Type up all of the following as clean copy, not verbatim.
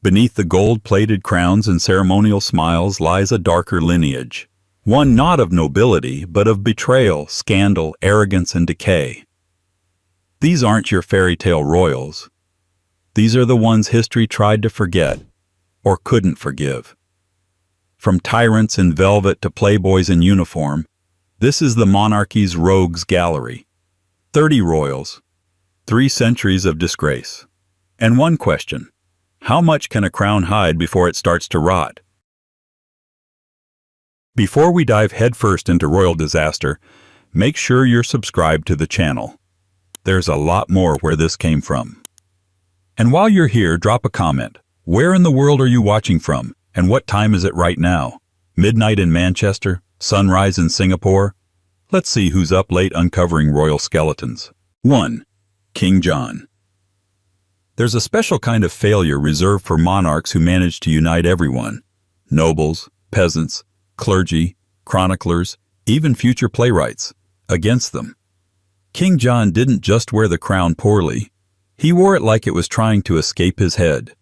Beneath the gold-plated crowns and ceremonial smiles lies a darker lineage, one not of nobility, but of betrayal, scandal, arrogance, and decay. These aren't your fairy tale royals. These are the ones history tried to forget, or couldn't forgive. From tyrants in velvet to playboys in uniform, this is the monarchy's rogues gallery. 30 royals, 3 centuries of disgrace, and one question: how much can a crown hide before it starts to rot? Before we dive headfirst into royal disaster, make sure you're subscribed to the channel. There's a lot more where this came from. And while you're here, drop a comment. Where in the world are you watching from, and what time is it right now? Midnight in Manchester? Sunrise in Singapore? Let's see who's up late uncovering royal skeletons. 1. King John. There's a special kind of failure reserved for monarchs who manage to unite everyone: nobles, peasants, clergy, chroniclers, even future playwrights, against them. King John didn't just wear the crown poorly. He wore it like it was trying to escape his head.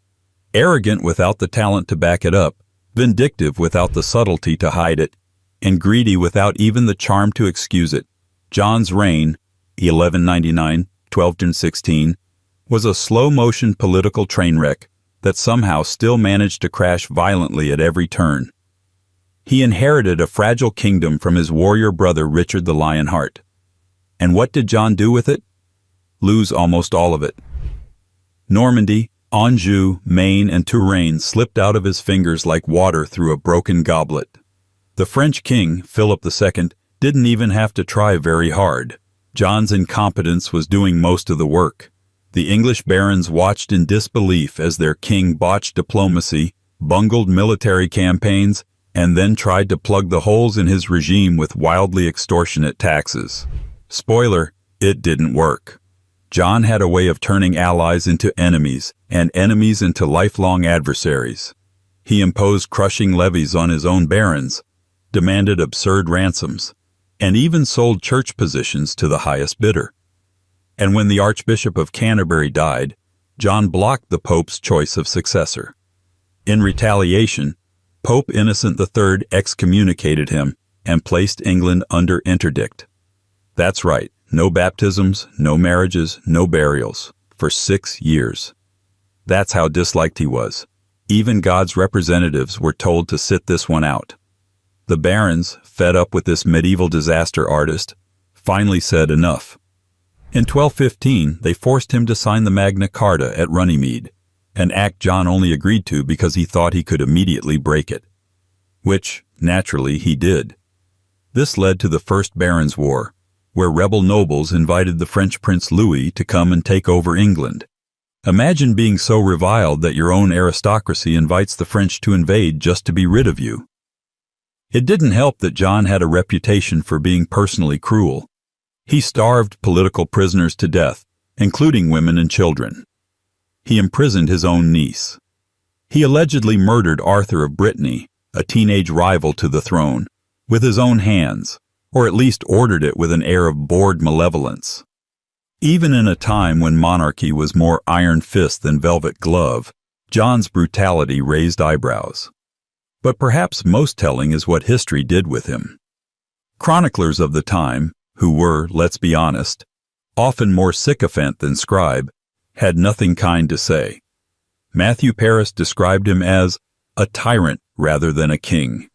Arrogant without the talent to back it up, vindictive without the subtlety to hide it, and greedy without even the charm to excuse it. John's reign, 1199-1216, was a slow-motion political train wreck that somehow still managed to crash violently at every turn. He inherited a fragile kingdom from his warrior brother Richard the Lionheart. And what did John do with it? Lose almost all of it. Normandy, Anjou, Maine, and Touraine slipped out of his fingers like water through a broken goblet. The French king, Philip II, didn't even have to try very hard. John's incompetence was doing most of the work. The English barons watched in disbelief as their king botched diplomacy, bungled military campaigns, and then tried to plug the holes in his regime with wildly extortionate taxes. Spoiler, it didn't work. John had a way of turning allies into enemies, and enemies into lifelong adversaries. He imposed crushing levies on his own barons, demanded absurd ransoms, and even sold church positions to the highest bidder. And when the Archbishop of Canterbury died, John blocked the Pope's choice of successor. In retaliation, Pope Innocent III excommunicated him and placed England under interdict. That's right, no baptisms, no marriages, no burials, for 6 years. That's how disliked he was. Even God's representatives were told to sit this one out. The barons, fed up with this medieval disaster artist, finally said enough. In 1215, they forced him to sign the Magna Carta at Runnymede, an act John only agreed to because he thought he could immediately break it. Which, naturally, he did. This led to the First Barons' War, where rebel nobles invited the French Prince Louis to come and take over England. Imagine being so reviled that your own aristocracy invites the French to invade just to be rid of you. It didn't help that John had a reputation for being personally cruel. He starved political prisoners to death, including women and children. He imprisoned his own niece. He allegedly murdered Arthur of Brittany, a teenage rival to the throne, with his own hands, or at least ordered it with an air of bored malevolence. Even in a time when monarchy was more iron fist than velvet glove, John's brutality raised eyebrows. But perhaps most telling is what history did with him. Chroniclers of the time, who were, let's be honest, often more sycophant than scribe, had nothing kind to say. Matthew Paris described him as a tyrant rather than a king.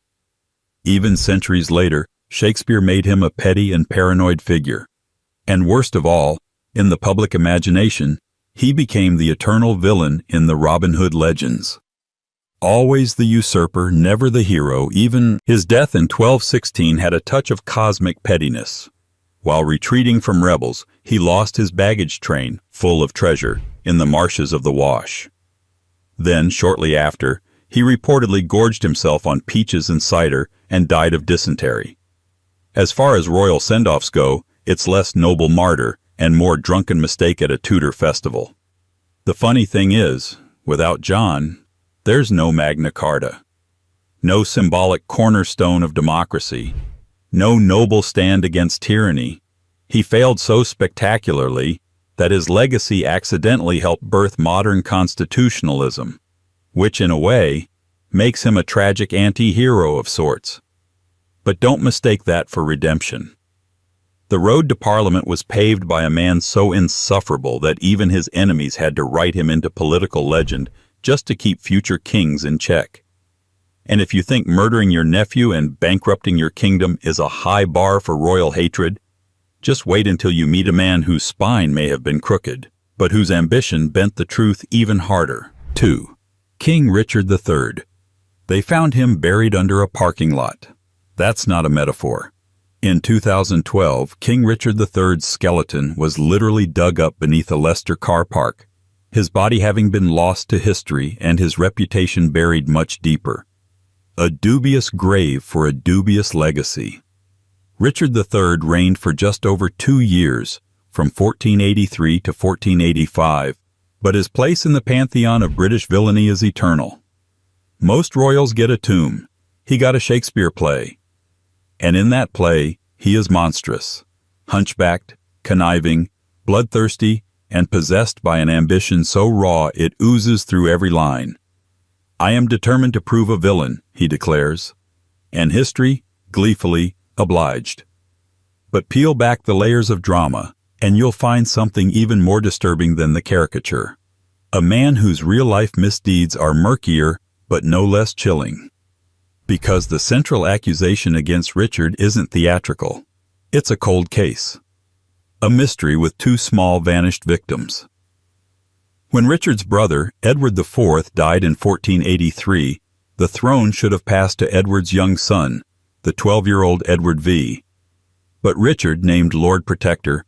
Even centuries later, Shakespeare made him a petty and paranoid figure. And worst of all, in the public imagination, he became the eternal villain in the Robin Hood legends. Always the usurper, never the hero. Even his death in 1216 had a touch of cosmic pettiness. While retreating from rebels, he lost his baggage train, full of treasure, in the marshes of the Wash. Then, shortly after, he reportedly gorged himself on peaches and cider and died of dysentery. As far as royal send-offs go, it's less noble martyr and more drunken mistake at a Tudor festival. The funny thing is, without John, there's no Magna Carta. No symbolic cornerstone of democracy. No noble stand against tyranny. He failed so spectacularly that his legacy accidentally helped birth modern constitutionalism, which in a way makes him a tragic anti-hero of sorts. But don't mistake that for redemption. The road to Parliament was paved by a man so insufferable that even his enemies had to write him into political legend just to keep future kings in check. And if you think murdering your nephew and bankrupting your kingdom is a high bar for royal hatred, just wait until you meet a man whose spine may have been crooked, but whose ambition bent the truth even harder. 2. King Richard III. They found him buried under a parking lot. That's not a metaphor. In 2012, King Richard III's skeleton was literally dug up beneath a Leicester car park, his body having been lost to history and his reputation buried much deeper. A dubious grave for a dubious legacy. Richard III reigned for just over 2 years, from 1483 to 1485, but his place in the pantheon of British villainy is eternal. Most royals get a tomb. He got a Shakespeare play. And in that play, he is monstrous, hunchbacked, conniving, bloodthirsty, and possessed by an ambition so raw it oozes through every line. I am determined to prove a villain, he declares, and history, gleefully, obliged. But peel back the layers of drama, and you'll find something even more disturbing than the caricature. A man whose real-life misdeeds are murkier, but no less chilling. Because the central accusation against Richard isn't theatrical. It's a cold case. A mystery with 2 small vanished victims. When Richard's brother, Edward IV, died in 1483, the throne should have passed to Edward's young son, the 12-year-old Edward V. But Richard, named Lord Protector,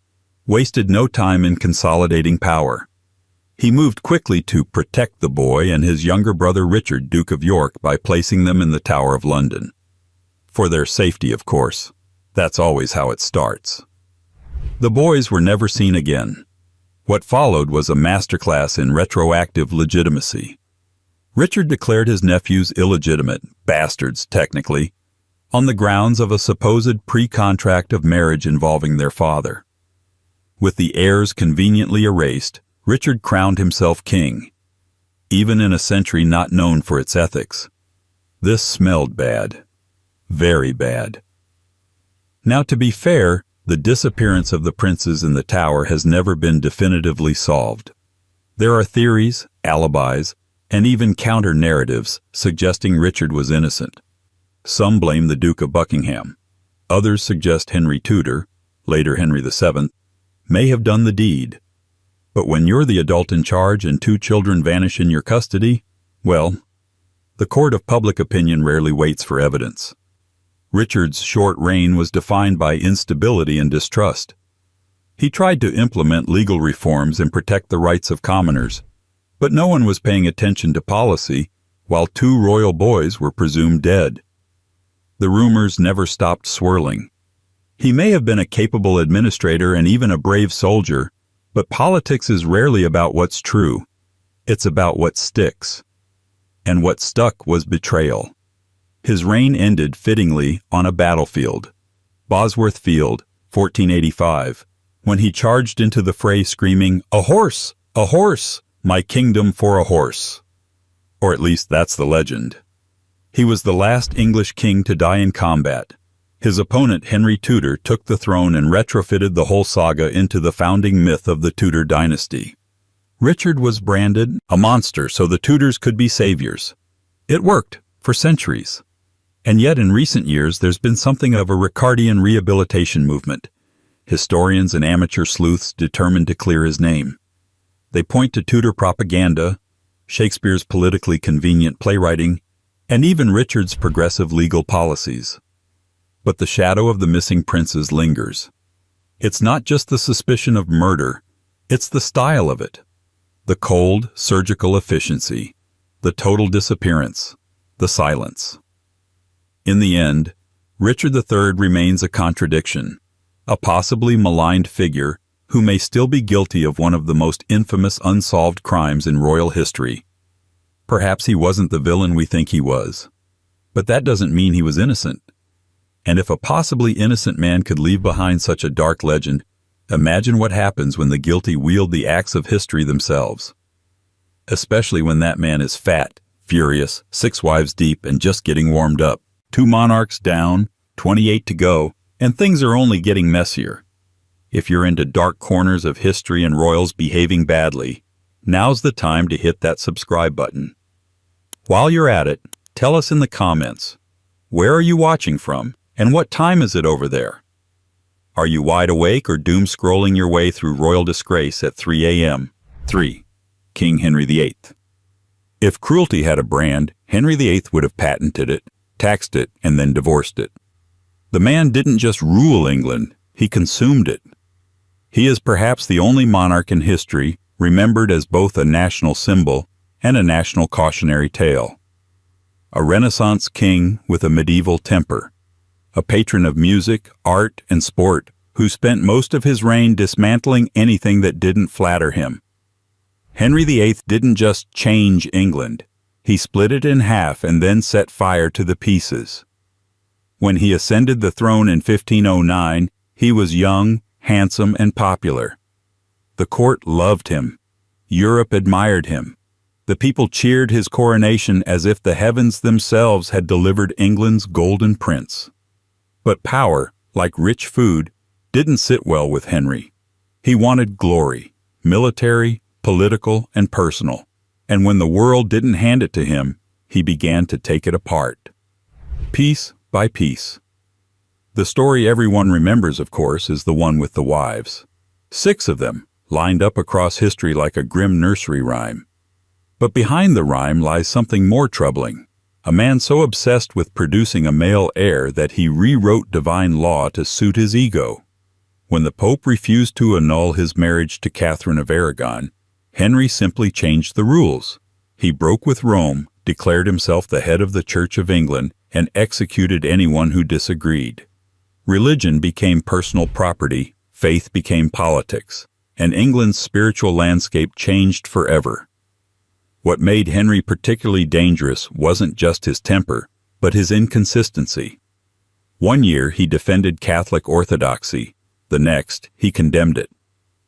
wasted no time in consolidating power. He moved quickly to protect the boy and his younger brother Richard, Duke of York, by placing them in the Tower of London. For their safety, of course. That's always how it starts. The boys were never seen again. What followed was a masterclass in retroactive legitimacy. Richard declared his nephews illegitimate, bastards technically, on the grounds of a supposed pre-contract of marriage involving their father. With the heirs conveniently erased, Richard crowned himself king, even in a century not known for its ethics. This smelled bad. Very bad. Now, to be fair, the disappearance of the princes in the tower has never been definitively solved. There are theories, alibis, and even counter-narratives suggesting Richard was innocent. Some blame the Duke of Buckingham. Others suggest Henry Tudor, later Henry VII, may have done the deed. But when you're the adult in charge and 2 children vanish in your custody, well, the court of public opinion rarely waits for evidence. Richard's short reign was defined by instability and distrust. He tried to implement legal reforms and protect the rights of commoners, but no one was paying attention to policy, while 2 royal boys were presumed dead. The rumors never stopped swirling. He may have been a capable administrator and even a brave soldier, but politics is rarely about what's true. It's about what sticks. And what stuck was betrayal. His reign ended fittingly on a battlefield, Bosworth Field, 1485, when he charged into the fray screaming, "A horse! A horse! My kingdom for a horse!" Or at least that's the legend. He was the last English king to die in combat. His opponent, Henry Tudor, took the throne and retrofitted the whole saga into the founding myth of the Tudor dynasty. Richard was branded a monster so the Tudors could be saviors. It worked for centuries. And yet in recent years there's been something of a Ricardian rehabilitation movement. Historians and amateur sleuths determined to clear his name. They point to Tudor propaganda, Shakespeare's politically convenient playwriting, and even Richard's progressive legal policies. But the shadow of the missing princes lingers. It's not just the suspicion of murder, it's the style of it. The cold, surgical efficiency, the total disappearance, the silence. In the end, Richard III remains a contradiction, a possibly maligned figure who may still be guilty of one of the most infamous unsolved crimes in royal history. Perhaps he wasn't the villain we think he was, but that doesn't mean he was innocent. And if a possibly innocent man could leave behind such a dark legend, imagine what happens when the guilty wield the axe of history themselves. Especially when that man is fat, furious, 6 wives deep and just getting warmed up. 2 monarchs down, 28 to go, and things are only getting messier. If you're into dark corners of history and royals behaving badly, now's the time to hit that subscribe button. While you're at it, tell us in the comments, where are you watching from, and what time is it over there? Are you wide awake or doom-scrolling your way through royal disgrace at 3 a.m.? 3. King Henry VIII. If cruelty had a brand, Henry VIII would have patented it, taxed it, and then divorced it. The man didn't just rule England, he consumed it. He is perhaps the only monarch in history remembered as both a national symbol and a national cautionary tale. A Renaissance king with a medieval temper, a patron of music, art, and sport who spent most of his reign dismantling anything that didn't flatter him. Henry VIII didn't just change England, he split it in half and then set fire to the pieces. When he ascended the throne in 1509, he was young, handsome, and popular. The court loved him. Europe admired him. The people cheered his coronation as if the heavens themselves had delivered England's golden prince. But power, like rich food, didn't sit well with Henry. He wanted glory, military, political, and personal. And when the world didn't hand it to him, he began to take it apart. Piece by piece. The story everyone remembers, of course, is the one with the wives. 6 of them, lined up across history like a grim nursery rhyme. But behind the rhyme lies something more troubling. A man so obsessed with producing a male heir that he rewrote divine law to suit his ego. When the Pope refused to annul his marriage to Catherine of Aragon, Henry simply changed the rules. He broke with Rome, declared himself the head of the Church of England, and executed anyone who disagreed. Religion became personal property, faith became politics, and England's spiritual landscape changed forever. What made Henry particularly dangerous wasn't just his temper, but his inconsistency. One year he defended Catholic orthodoxy, the next he condemned it.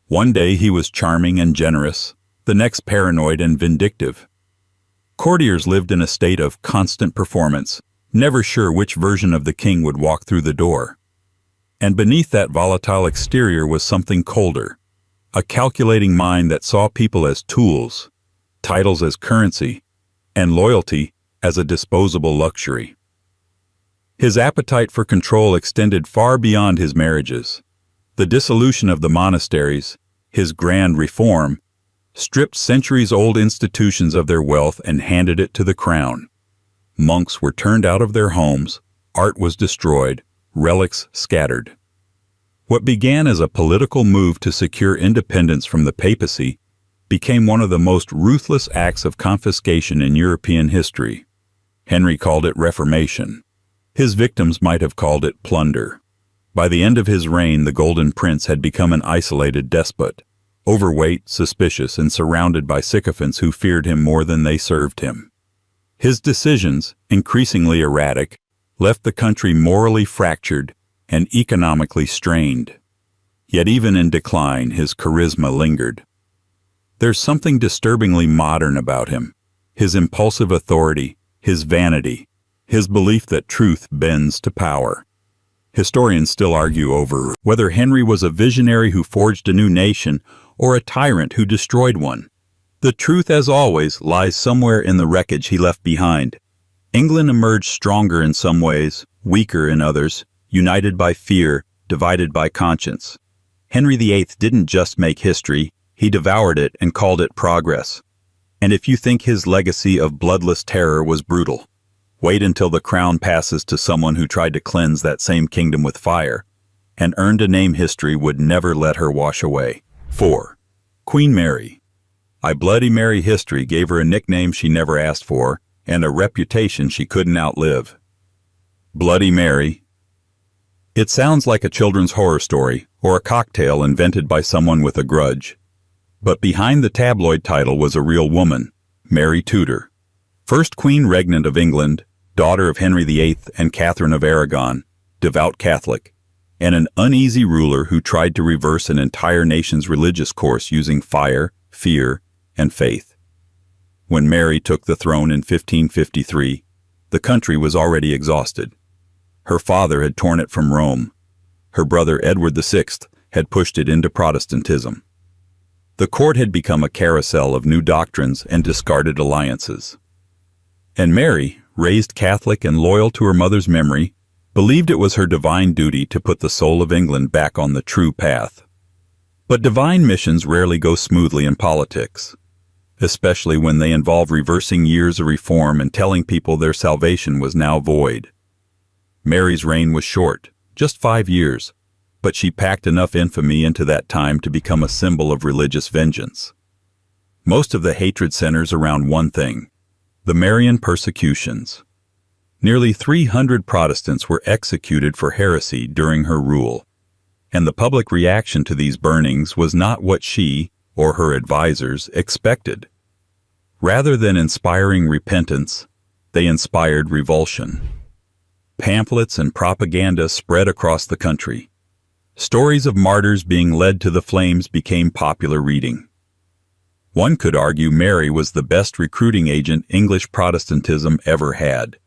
One day he was charming and generous, the next paranoid and vindictive. Courtiers lived in a state of constant performance, never sure which version of the king would walk through the door. And beneath that volatile exterior was something colder, a calculating mind that saw people as tools, titles as currency, and loyalty as a disposable luxury. His appetite for control extended far beyond his marriages. The dissolution of the monasteries, his grand reform, stripped centuries-old institutions of their wealth and handed it to the crown. Monks were turned out of their homes, art was destroyed, relics scattered. What began as a political move to secure independence from the papacy became one of the most ruthless acts of confiscation in European history. Henry called it reformation. His victims might have called it plunder. By the end of his reign, the Golden Prince had become an isolated despot, overweight, suspicious, and surrounded by sycophants who feared him more than they served him. His decisions, increasingly erratic, left the country morally fractured and economically strained. Yet even in decline, his charisma lingered. There's something disturbingly modern about him, his impulsive authority, his vanity, his belief that truth bends to power. Historians still argue over whether Henry was a visionary who forged a new nation or a tyrant who destroyed one. The truth, as always, lies somewhere in the wreckage he left behind. England emerged stronger in some ways, weaker in others, united by fear, divided by conscience. Henry VIII didn't just make history, he devoured it and called it progress. And if you think his legacy of bloodless terror was brutal, wait until the crown passes to someone who tried to cleanse that same kingdom with fire, and earned a name history would never let her wash away. 4. Queen Mary. Bloody Mary history gave her a nickname she never asked for, and a reputation she couldn't outlive. Bloody Mary. It sounds like a children's horror story, or a cocktail invented by someone with a grudge. But behind the tabloid title was a real woman, Mary Tudor. First Queen Regnant of England, daughter of Henry VIII and Catherine of Aragon, devout Catholic, and an uneasy ruler who tried to reverse an entire nation's religious course using fire, fear, and faith. When Mary took the throne in 1553, the country was already exhausted. Her father had torn it from Rome. Her brother Edward VI had pushed it into Protestantism. The court had become a carousel of new doctrines and discarded alliances. And Mary, raised Catholic and loyal to her mother's memory, believed it was her divine duty to put the soul of England back on the true path. But divine missions rarely go smoothly in politics, especially when they involve reversing years of reform and telling people their salvation was now void. Mary's reign was short, just 5 years, but she packed enough infamy into that time to become a symbol of religious vengeance. Most of the hatred centers around one thing: the Marian persecutions. Nearly 300 Protestants were executed for heresy during her rule, and the public reaction to these burnings was not what she, or her advisors, expected. Rather than inspiring repentance, they inspired revulsion. Pamphlets and propaganda spread across the country. Stories of martyrs being led to the flames became popular reading. One could argue Mary was the best recruiting agent English Protestantism ever had.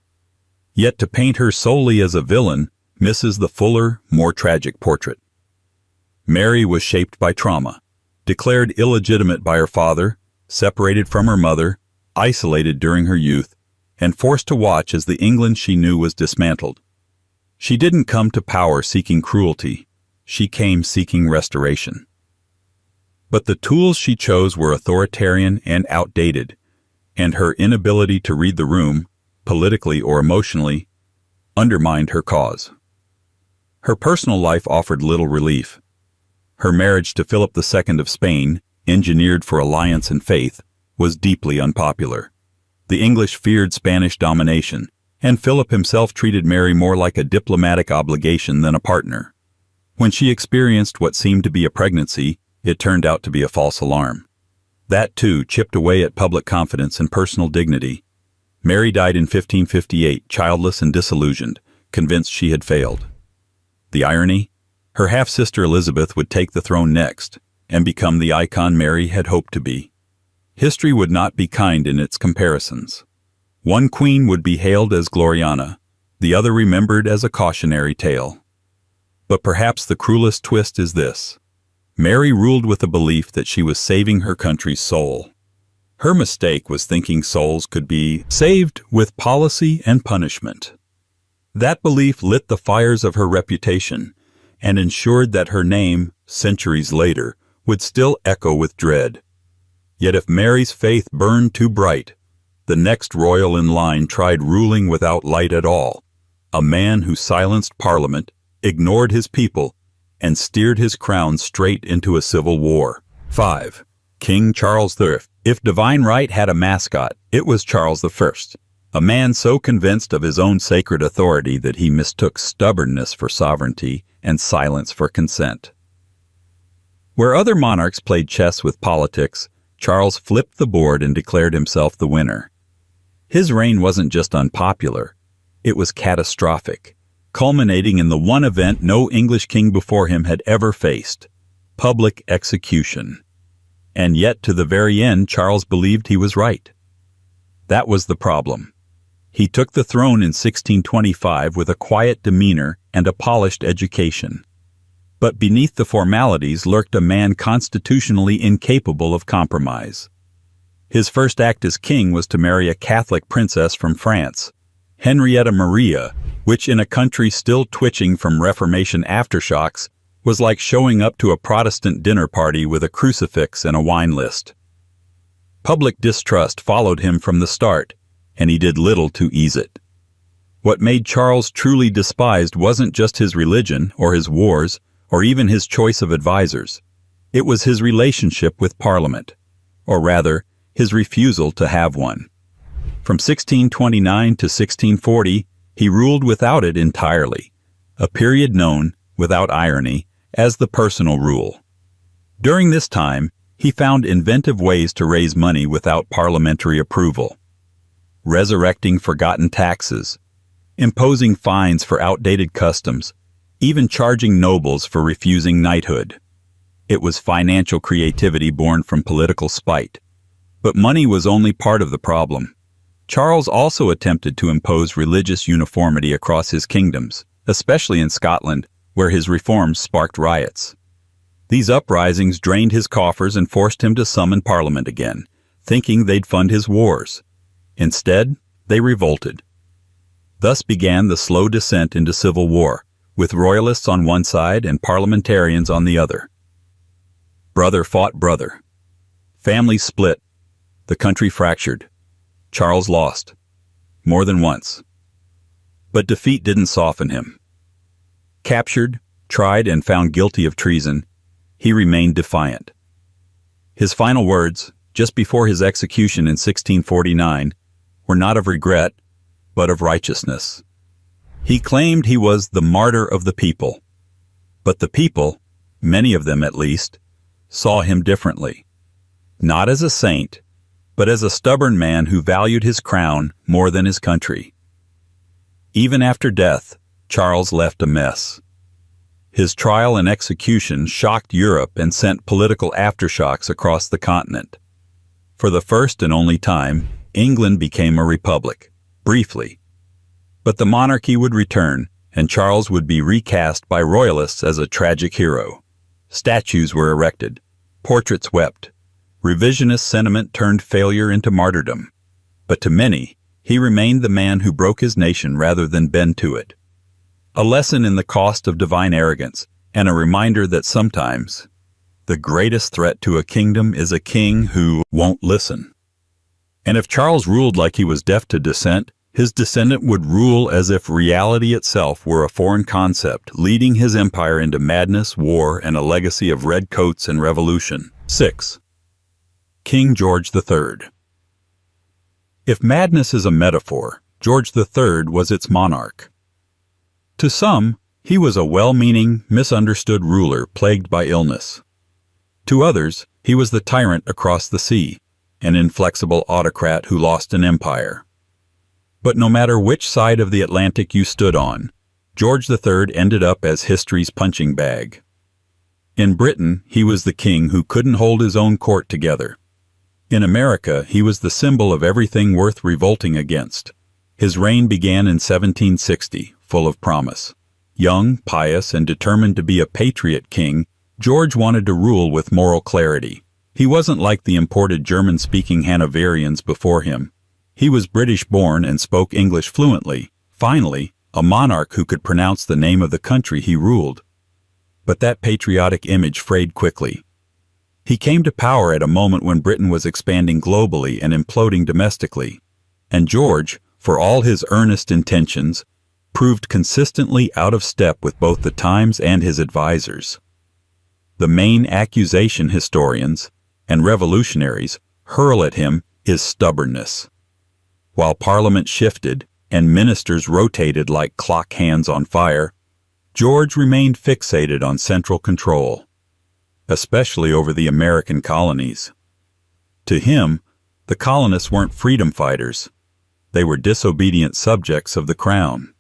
Yet to paint her solely as a villain misses the fuller, more tragic portrait. Mary was shaped by trauma, declared illegitimate by her father, separated from her mother, isolated during her youth, and forced to watch as the England she knew was dismantled. She didn't come to power seeking cruelty. She came seeking restoration. But the tools she chose were authoritarian and outdated, and her inability to read the room, politically or emotionally, undermined her cause. Her personal life offered little relief. Her marriage to Philip II of Spain, engineered for alliance and faith, was deeply unpopular. The English feared Spanish domination, and Philip himself treated Mary more like a diplomatic obligation than a partner. When she experienced what seemed to be a pregnancy, it turned out to be a false alarm. That, too, chipped away at public confidence and personal dignity. Mary died in 1558, childless and disillusioned, convinced she had failed. The irony? Her half-sister Elizabeth would take the throne next, and become the icon Mary had hoped to be. History would not be kind in its comparisons. One queen would be hailed as Gloriana, the other remembered as a cautionary tale. But perhaps the cruelest twist is this: Mary ruled with the belief that she was saving her country's soul. Her mistake was thinking souls could be saved with policy and punishment. That belief lit the fires of her reputation and ensured that her name, centuries later, would still echo with dread. Yet if Mary's faith burned too bright, the next royal in line tried ruling without light at all, a man who silenced Parliament, ignored his people, and steered his crown straight into a civil war. 5. King Charles III. If divine right had a mascot, it was Charles I, a man so convinced of his own sacred authority that he mistook stubbornness for sovereignty and silence for consent. Where other monarchs played chess with politics, Charles flipped the board and declared himself the winner. His reign wasn't just unpopular, it was catastrophic, culminating in the one event no English king before him had ever faced: public execution. And yet, to the very end, Charles believed he was right. That was the problem. He took the throne in 1625 with a quiet demeanor and a polished education. But beneath the formalities lurked a man constitutionally incapable of compromise. His first act as king was to marry a Catholic princess from France, Henrietta Maria, which in a country still twitching from Reformation aftershocks was like showing up to a Protestant dinner party with a crucifix and a wine list. Public distrust followed him from the start, and he did little to ease it. What made Charles truly despised wasn't just his religion or his wars or even his choice of advisors. It was his relationship with Parliament, or rather, his refusal to have one. From 1629 to 1640, he ruled without it entirely, a period known, without irony, as the personal rule. During this time, he found inventive ways to raise money without parliamentary approval. Resurrecting forgotten taxes, imposing fines for outdated customs, even charging nobles for refusing knighthood. It was financial creativity born from political spite. But money was only part of the problem. Charles also attempted to impose religious uniformity across his kingdoms, especially in Scotland, where his reforms sparked riots. These uprisings drained his coffers and forced him to summon Parliament again, thinking they'd fund his wars. Instead, they revolted. Thus began the slow descent into civil war, with royalists on one side and parliamentarians on the other. Brother fought brother. Families split. The country fractured. Charles lost. More than once. But defeat didn't soften him. Captured, tried, and found guilty of treason, he remained defiant. His final words, just before his execution in 1649, were not of regret, but of righteousness. He claimed he was the martyr of the people. But the people, many of them at least, saw him differently. Not as a saint, but as a stubborn man who valued his crown more than his country. Even after death, Charles left a mess. His trial and execution shocked Europe and sent political aftershocks across the continent. For the first and only time, England became a republic, briefly. But the monarchy would return, and Charles would be recast by royalists as a tragic hero. Statues were erected. Portraits wept. Revisionist sentiment turned failure into martyrdom. But to many, he remained the man who broke his nation rather than bend to it. A lesson in the cost of divine arrogance, and a reminder that sometimes the greatest threat to a kingdom is a king who won't listen. And if Charles ruled like he was deaf to dissent, his descendant would rule as if reality itself were a foreign concept, leading his empire into madness, war, and a legacy of red coats and revolution. 6. King George III. If madness is a metaphor, George III was its monarch. To some, he was a well-meaning, misunderstood ruler plagued by illness. To others, he was the tyrant across the sea, an inflexible autocrat who lost an empire. But no matter which side of the Atlantic you stood on, George III ended up as history's punching bag. In Britain, he was the king who couldn't hold his own court together. In America, he was the symbol of everything worth revolting against. His reign began in 1760, full of promise. Young, pious, and determined to be a patriot king, George wanted to rule with moral clarity. He wasn't like the imported German-speaking Hanoverians before him. He was British-born and spoke English fluently. Finally, a monarch who could pronounce the name of the country he ruled. But that patriotic image frayed quickly. He came to power at a moment when Britain was expanding globally and imploding domestically. And George, for all his earnest intentions, proved consistently out of step with both the times and his advisors. The main accusation historians and revolutionaries hurl at him is stubbornness. While Parliament shifted and ministers rotated like clock hands on fire, George remained fixated on central control, especially over the American colonies. To him, the colonists weren't freedom fighters. They were disobedient subjects of the crown.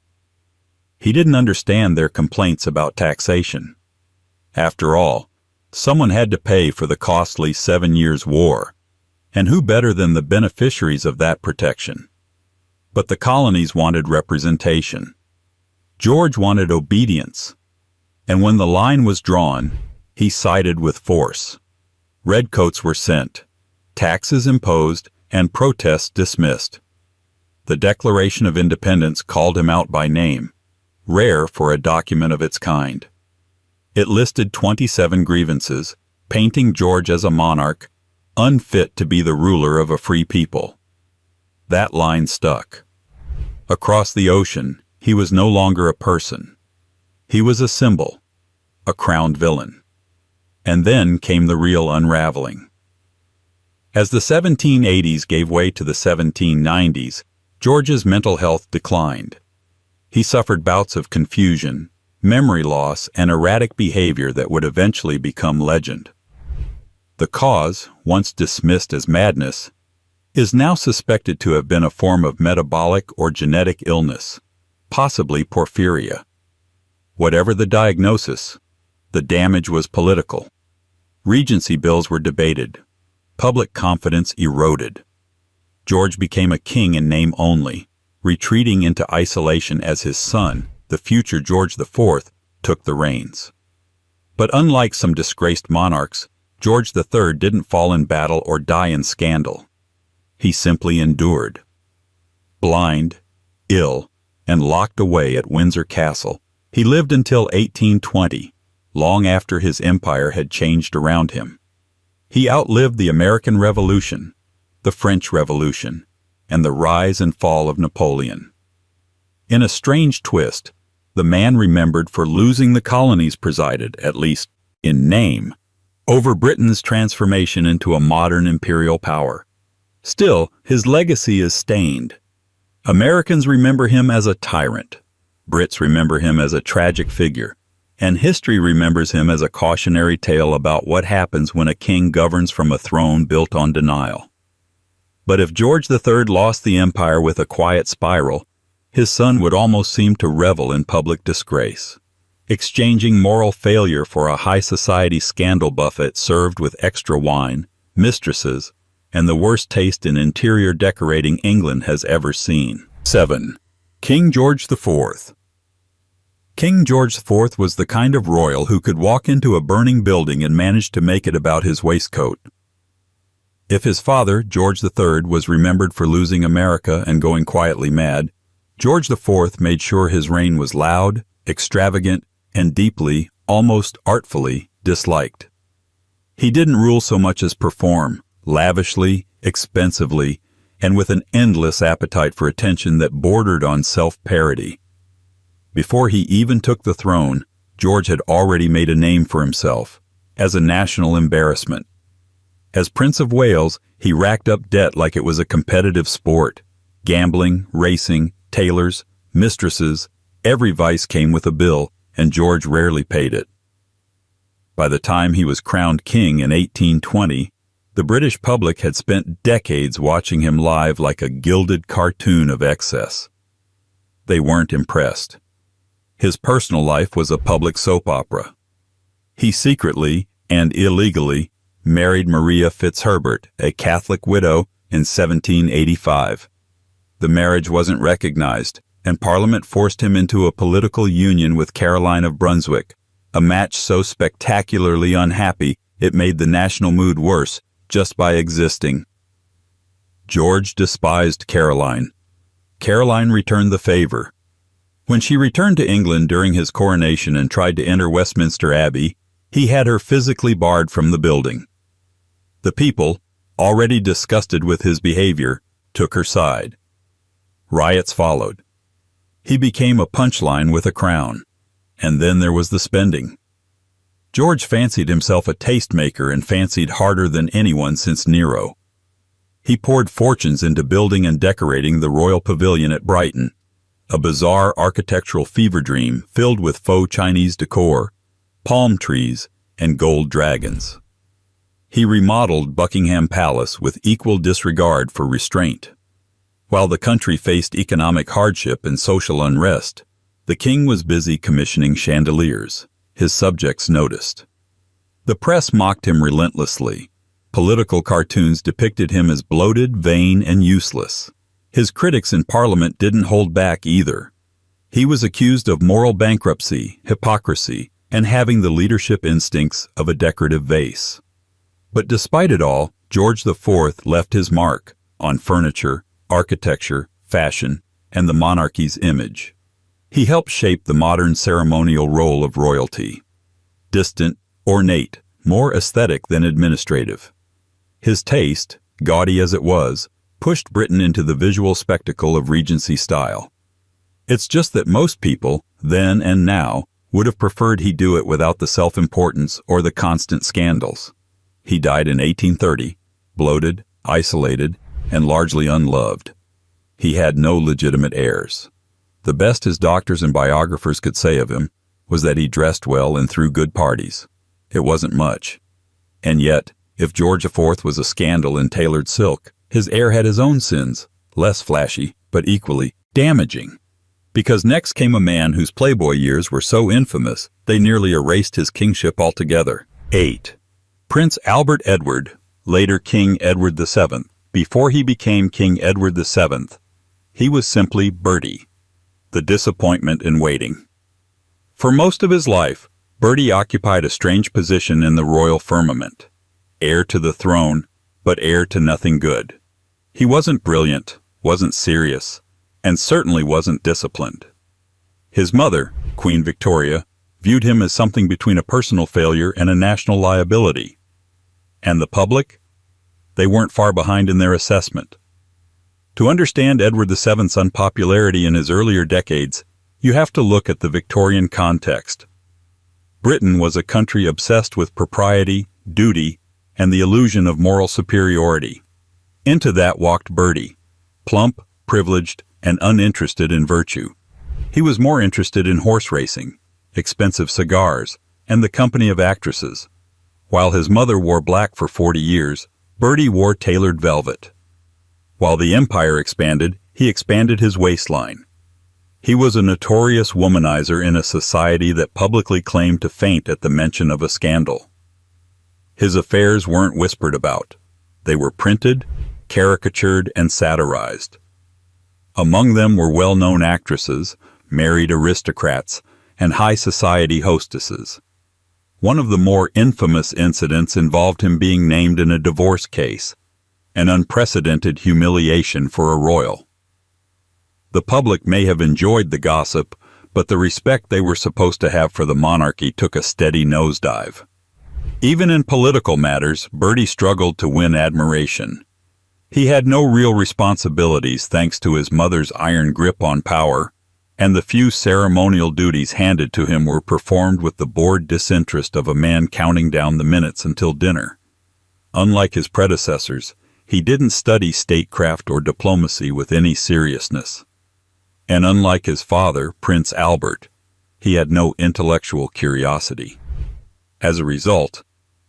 He didn't understand their complaints about taxation. After all, someone had to pay for the costly 7 Years' War, and who better than the beneficiaries of that protection? But the colonies wanted representation. George wanted obedience, and when the line was drawn, he sided with force. Redcoats were sent, taxes imposed, and protests dismissed. The Declaration of Independence called him out by name, rare for a document of its kind. It listed 27 grievances, painting George as a monarch, unfit to be the ruler of a free people. That line stuck. Across the ocean, he was no longer a person. He was a symbol, a crowned villain. And then came the real unraveling. As the 1780s gave way to the 1790s, George's mental health declined. He suffered bouts of confusion, memory loss, and erratic behavior that would eventually become legend. The cause, once dismissed as madness, is now suspected to have been a form of metabolic or genetic illness, possibly porphyria. Whatever the diagnosis, the damage was political. Regency bills were debated. public confidence eroded. George became a king in name only, retreating into isolation as his son, the future George IV, took the reins. But unlike some disgraced monarchs, George III didn't fall in battle or die in scandal. He simply endured. Blind, ill, and locked away at Windsor Castle, he lived until 1820, long after his empire had changed around him. He outlived the American Revolution, the French Revolution, and the rise and fall of Napoleon. In a strange twist, the man remembered for losing the colonies presided, at least in name, over Britain's transformation into a modern imperial power. Still, his legacy is stained. Americans remember him as a tyrant, Brits remember him as a tragic figure, and history remembers him as a cautionary tale about what happens when a king governs from a throne built on denial. But if George III lost the empire with a quiet spiral, his son would almost seem to revel in public disgrace, exchanging moral failure for a high society scandal buffet served with extra wine, mistresses, and the worst taste in interior decorating England has ever seen. 7. King George IV. King George IV was the kind of royal who could walk into a burning building and manage to make it about his waistcoat. If his father, George III, was remembered for losing America and going quietly mad, George IV made sure his reign was loud, extravagant, and deeply, almost artfully, disliked. He didn't rule so much as perform, lavishly, expensively, and with an endless appetite for attention that bordered on self-parody. Before he even took the throne, George had already made a name for himself, as a national embarrassment. As Prince of Wales, he racked up debt like it was a competitive sport. Gambling, racing, tailors, mistresses, every vice came with a bill, and George rarely paid it. By the time he was crowned king in 1820, the British public had spent decades watching him live like a gilded cartoon of excess. They weren't impressed. His personal life was a public soap opera. He secretly and illegally married Maria Fitzherbert, a Catholic widow, in 1785. The marriage wasn't recognized, and Parliament forced him into a political union with Caroline of Brunswick, a match so spectacularly unhappy it made the national mood worse just by existing. George despised Caroline. Caroline returned the favor. When she returned to England during his coronation and tried to enter Westminster Abbey, he had her physically barred from the building. The people, already disgusted with his behavior, took her side. Riots followed. He became a punchline with a crown. And then there was the spending. George fancied himself a tastemaker and fancied harder than anyone since Nero. He poured fortunes into building and decorating the Royal Pavilion at Brighton, a bizarre architectural fever dream filled with faux Chinese decor, palm trees, and gold dragons. He remodeled Buckingham Palace with equal disregard for restraint. While the country faced economic hardship and social unrest, the king was busy commissioning chandeliers. His subjects noticed. The press mocked him relentlessly. Political cartoons depicted him as bloated, vain, and useless. His critics in Parliament didn't hold back either. He was accused of moral bankruptcy, hypocrisy, and having the leadership instincts of a decorative vase. But despite it all, George IV left his mark on furniture, architecture, fashion, and the monarchy's image. He helped shape the modern ceremonial role of royalty. Distant, ornate, more aesthetic than administrative. His taste, gaudy as it was, pushed Britain into the visual spectacle of Regency style. It's just that most people, then and now, would have preferred he do it without the self-importance or the constant scandals. He died in 1830, bloated, isolated, and largely unloved. He had no legitimate heirs. The best his doctors and biographers could say of him was that he dressed well and threw good parties. It wasn't much. And yet, if George IV was a scandal in tailored silk, his heir had his own sins, less flashy, but equally damaging. Because next came a man whose Playboy years were so infamous, they nearly erased his kingship altogether. 8. Prince Albert Edward, later King Edward VII. Before he became King Edward VII, he was simply Bertie, the disappointment in waiting. For most of his life, Bertie occupied a strange position in the royal firmament, heir to the throne, but heir to nothing good. He wasn't brilliant, wasn't serious, and certainly wasn't disciplined. His mother, Queen Victoria, viewed him as something between a personal failure and a national liability. And the public? They weren't far behind in their assessment. To understand Edward VII's unpopularity in his earlier decades, you have to look at the Victorian context. Britain was a country obsessed with propriety, duty, and the illusion of moral superiority. Into that walked Bertie, plump, privileged, and uninterested in virtue. He was more interested in horse racing, expensive cigars, and the company of actresses. While his mother wore black for 40 years, Bertie wore tailored velvet. While the empire expanded, he expanded his waistline. He was a notorious womanizer in a society that publicly claimed to faint at the mention of a scandal. His affairs weren't whispered about. They were printed, caricatured, and satirized. Among them were well-known actresses, married aristocrats, and high society hostesses. One of the more infamous incidents involved him being named in a divorce case, an unprecedented humiliation for a royal. The public may have enjoyed the gossip, but the respect they were supposed to have for the monarchy took a steady nosedive. Even in political matters, Bertie struggled to win admiration. He had no real responsibilities thanks to his mother's iron grip on power, and the few ceremonial duties handed to him were performed with the bored disinterest of a man counting down the minutes until dinner. Unlike his predecessors, he didn't study statecraft or diplomacy with any seriousness. And unlike his father, Prince Albert, he had no intellectual curiosity. As a result,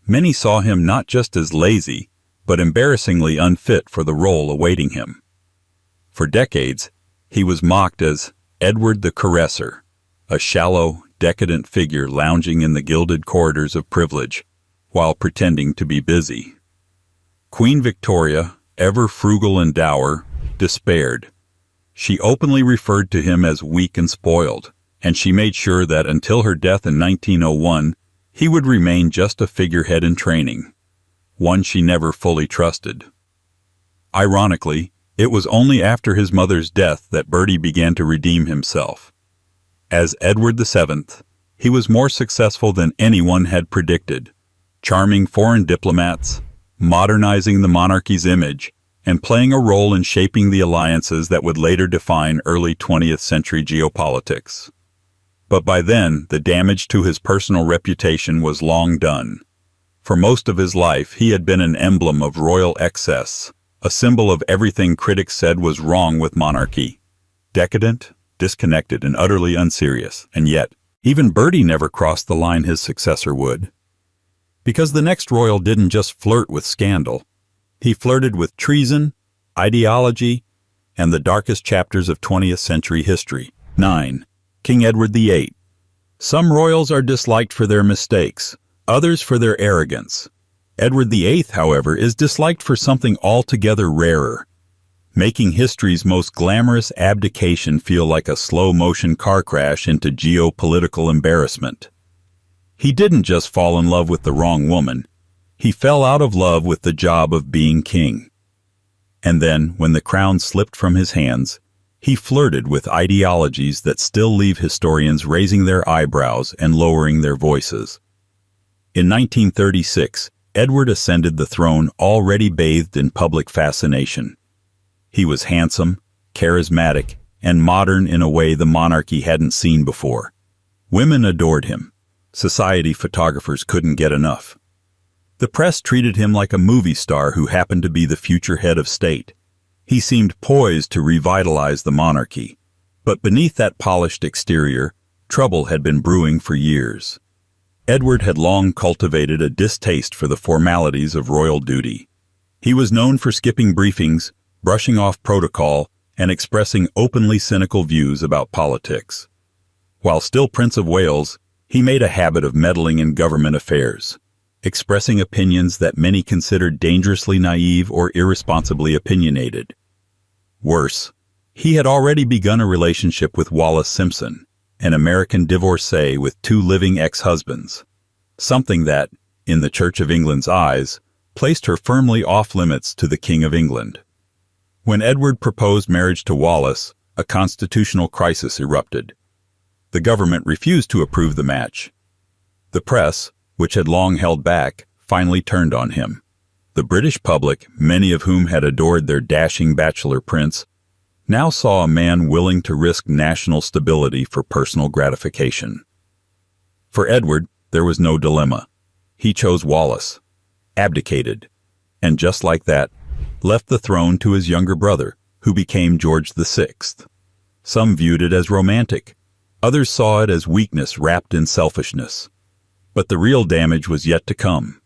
many saw him not just as lazy, but embarrassingly unfit for the role awaiting him. For decades, he was mocked as Edward the Caresser, a shallow, decadent figure lounging in the gilded corridors of privilege, while pretending to be busy. Queen Victoria, ever frugal and dour, despaired. She openly referred to him as weak and spoiled, and she made sure that until her death in 1901, he would remain just a figurehead in training, one she never fully trusted. Ironically, it was only after his mother's death that Bertie began to redeem himself. As Edward VII, he was more successful than anyone had predicted, charming foreign diplomats, modernizing the monarchy's image, and playing a role in shaping the alliances that would later define early 20th century geopolitics. But by then, the damage to his personal reputation was long done. For most of his life, he had been an emblem of royal excess, a symbol of everything critics said was wrong with monarchy. Decadent, disconnected, and utterly unserious. And yet, even Bertie never crossed the line his successor would. Because the next royal didn't just flirt with scandal. He flirted with treason, ideology, and the darkest chapters of 20th century history. 9. King Edward VIII. Some royals are disliked for their mistakes, others for their arrogance. Edward VIII, however, is disliked for something altogether rarer, making history's most glamorous abdication feel like a slow-motion car crash into geopolitical embarrassment. He didn't just fall in love with the wrong woman. He fell out of love with the job of being king. And then, when the crown slipped from his hands, he flirted with ideologies that still leave historians raising their eyebrows and lowering their voices. In 1936, Edward ascended the throne already bathed in public fascination. He was handsome, charismatic, and modern in a way the monarchy hadn't seen before. Women adored him. Society photographers couldn't get enough. The press treated him like a movie star who happened to be the future head of state. He seemed poised to revitalize the monarchy, but beneath that polished exterior, trouble had been brewing for years. Edward had long cultivated a distaste for the formalities of royal duty. He was known for skipping briefings, brushing off protocol, and expressing openly cynical views about politics. While still Prince of Wales, he made a habit of meddling in government affairs. expressing opinions that many considered dangerously naive or irresponsibly opinionated. Worse, he had already begun a relationship with Wallis Simpson, an American divorcee with 2 living ex-husbands, something that, in the Church of England's eyes, placed her firmly off-limits to the King of England. When Edward proposed marriage to Wallis, a constitutional crisis erupted. The government refused to approve the match. The press, which had long held back, finally turned on him. The British public, many of whom had adored their dashing bachelor prince, now saw a man willing to risk national stability for personal gratification. For Edward, there was no dilemma. He chose Wallis, abdicated, and just like that, left the throne to his younger brother, who became George VI. Some viewed it as romantic. Others saw it as weakness wrapped in selfishness. But the real damage was yet to come.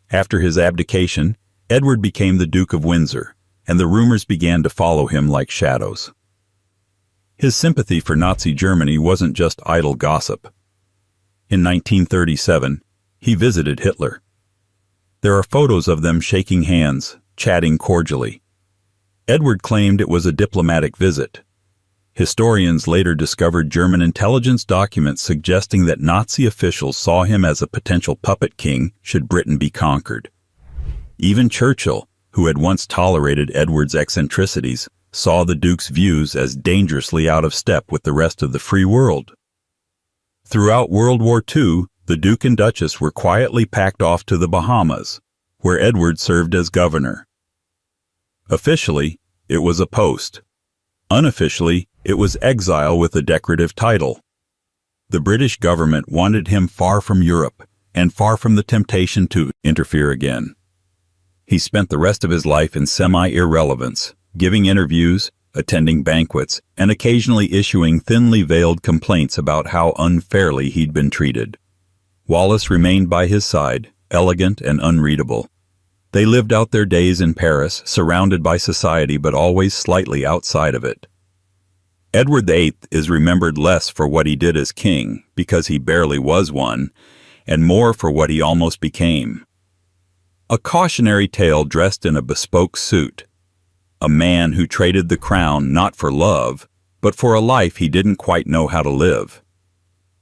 After his abdication, Edward became the Duke of Windsor, and the rumors began to follow him like shadows. His sympathy for Nazi Germany wasn't just idle gossip. In 1937, he visited Hitler. There are photos of them shaking hands, chatting cordially. Edward claimed it was a diplomatic visit. Historians later discovered German intelligence documents suggesting that Nazi officials saw him as a potential puppet king should Britain be conquered. Even Churchill, who had once tolerated Edward's eccentricities, saw the Duke's views as dangerously out of step with the rest of the free world. Throughout World War II, the Duke and Duchess were quietly packed off to the Bahamas, where Edward served as governor. Officially, it was a post. Unofficially, it was exile with a decorative title. The British government wanted him far from Europe and far from the temptation to interfere again. He spent the rest of his life in semi-irrelevance, giving interviews, attending banquets, and occasionally issuing thinly veiled complaints about how unfairly he'd been treated. Wallis remained by his side, elegant and unreadable. They lived out their days in Paris, surrounded by society but always slightly outside of it. Edward VIII is remembered less for what he did as king, because he barely was one, and more for what he almost became. A cautionary tale dressed in a bespoke suit. A man who traded the crown not for love, but for a life he didn't quite know how to live.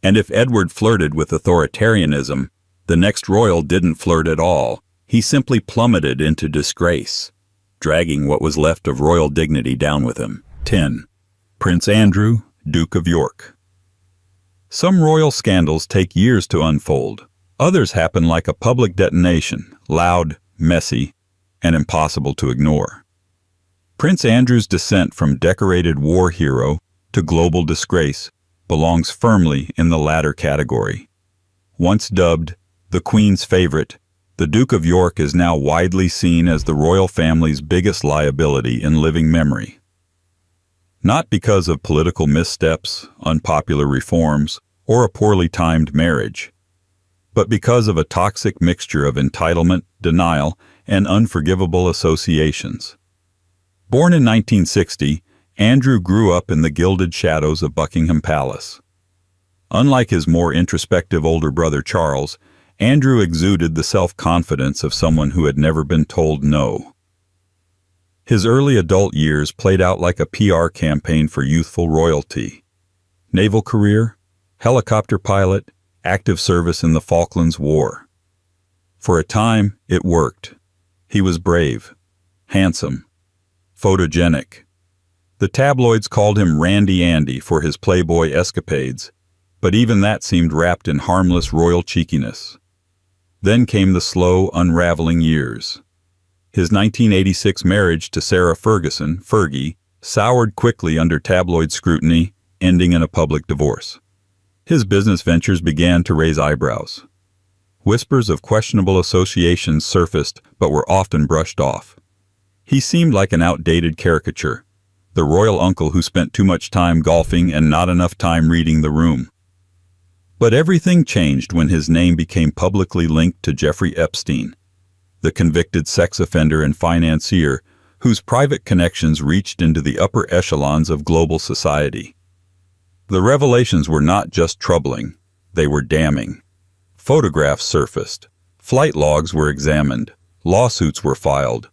And if Edward flirted with authoritarianism, the next royal didn't flirt at all. He simply plummeted into disgrace, dragging what was left of royal dignity down with him. 10. Prince Andrew, Duke of York. Some royal scandals take years to unfold. Others happen like a public detonation, loud, messy, and impossible to ignore. Prince Andrew's descent from decorated war hero to global disgrace belongs firmly in the latter category. Once dubbed the Queen's favorite, the Duke of York is now widely seen as the royal family's biggest liability in living memory. Not because of political missteps, unpopular reforms, or a poorly timed marriage, but because of a toxic mixture of entitlement, denial, and unforgivable associations. Born in 1960, Andrew grew up in the gilded shadows of Buckingham Palace. Unlike his more introspective older brother Charles, Andrew exuded the self-confidence of someone who had never been told no. His early adult years played out like a PR campaign for youthful royalty. Naval career, helicopter pilot, active service in the Falklands War. For a time, it worked. He was brave, handsome, photogenic. The tabloids called him Randy Andy for his Playboy escapades, but even that seemed wrapped in harmless royal cheekiness. Then came the slow, unraveling years. His 1986 marriage to Sarah Ferguson, Fergie, soured quickly under tabloid scrutiny, ending in a public divorce. His business ventures began to raise eyebrows. Whispers of questionable associations surfaced but were often brushed off. He seemed like an outdated caricature, the royal uncle who spent too much time golfing and not enough time reading the room. But everything changed when his name became publicly linked to Jeffrey Epstein, the convicted sex offender and financier whose private connections reached into the upper echelons of global society. The revelations were not just troubling, they were damning. Photographs surfaced, Flight logs were examined. Lawsuits were filed.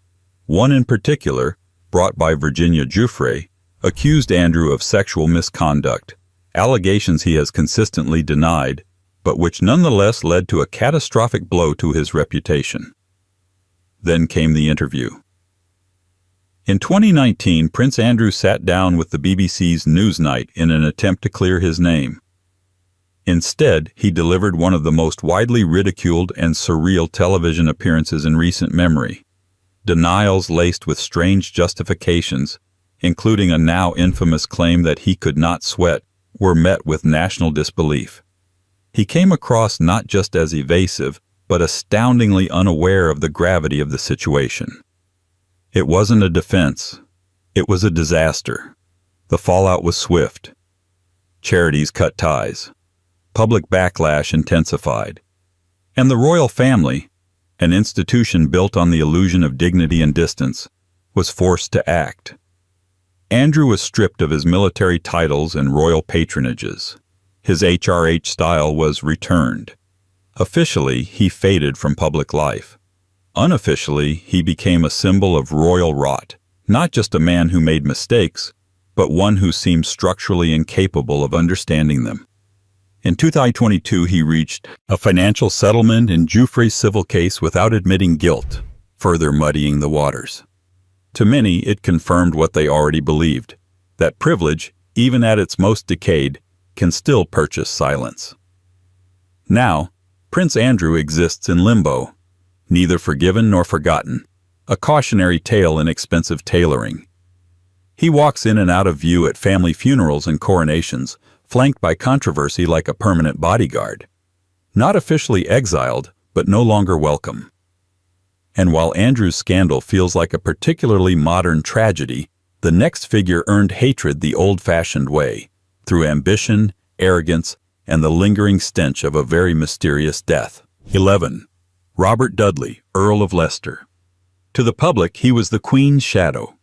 One in particular, brought by Virginia Giuffre, accused Andrew of sexual misconduct, allegations he has consistently denied, but which nonetheless led to a catastrophic blow to his reputation. Then came the interview. In 2019, Prince Andrew sat down with the BBC's Newsnight in an attempt to clear his name. Instead, he delivered one of the most widely ridiculed and surreal television appearances in recent memory. Denials laced with strange justifications, including a now infamous claim that he could not sweat, were met with national disbelief. He came across not just as evasive, but astoundingly unaware of the gravity of the situation. It wasn't a defense. It was a disaster. The fallout was swift. Charities cut ties. Public backlash intensified. And the royal family, an institution built on the illusion of dignity and distance, was forced to act. Andrew was stripped of his military titles and royal patronages. His HRH style was returned. Officially, he faded from public life. Unofficially, he became a symbol of royal rot, not just a man who made mistakes, but one who seemed structurally incapable of understanding them. In 2022, he reached a financial settlement in Giuffre's civil case without admitting guilt, further muddying the waters. To many, it confirmed what they already believed, that privilege, even at its most decayed, can still purchase silence. Now, Prince Andrew exists in limbo, neither forgiven nor forgotten, a cautionary tale in expensive tailoring. He walks in and out of view at family funerals and coronations, flanked by controversy like a permanent bodyguard. Not officially exiled, but no longer welcome. And while Andrew's scandal feels like a particularly modern tragedy, the next figure earned hatred the old-fashioned way, through ambition, arrogance, and the lingering stench of a very mysterious death. 11. Robert Dudley, Earl of Leicester. To the public, he was the Queen's shadow.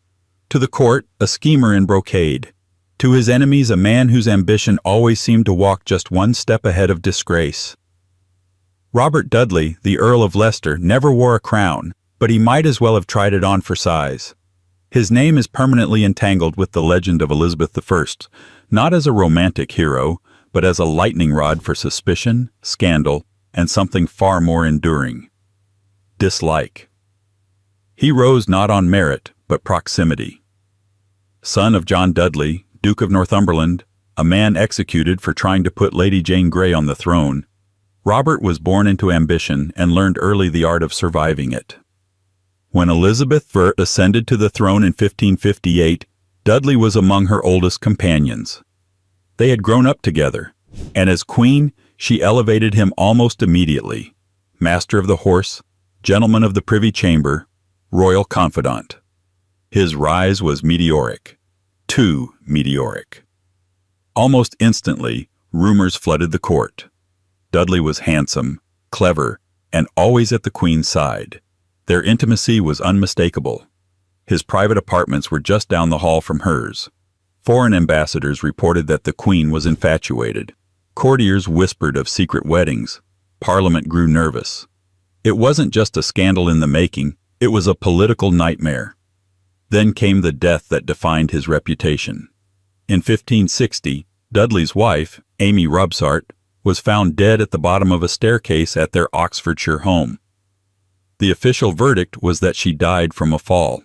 To the court, a schemer in brocade. To his enemies, a man whose ambition always seemed to walk just one step ahead of disgrace. Robert Dudley, the Earl of Leicester, never wore a crown, but he might as well have tried it on for size. His name is permanently entangled with the legend of Elizabeth I, not as a romantic hero, but as a lightning rod for suspicion, scandal, and something far more enduring: dislike. He rose not on merit, but proximity. Son of John Dudley, Duke of Northumberland, a man executed for trying to put Lady Jane Grey on the throne, Robert was born into ambition and learned early the art of surviving it. When Elizabeth I ascended to the throne in 1558, Dudley was among her oldest companions. They had grown up together, and as queen, she elevated him almost immediately: master of the horse, gentleman of the privy chamber, royal confidant. His rise was meteoric. Too meteoric. Almost instantly, rumors flooded the court. Dudley was handsome, clever, and always at the Queen's side. Their intimacy was unmistakable. His private apartments were just down the hall from hers. Foreign ambassadors reported that the Queen was infatuated. Courtiers whispered of secret weddings. Parliament grew nervous. It wasn't just a scandal in the making, it was a political nightmare. Then came the death that defined his reputation. In 1560, Dudley's wife, Amy Robsart, was found dead at the bottom of a staircase at their Oxfordshire home. The official verdict was that she died from a fall.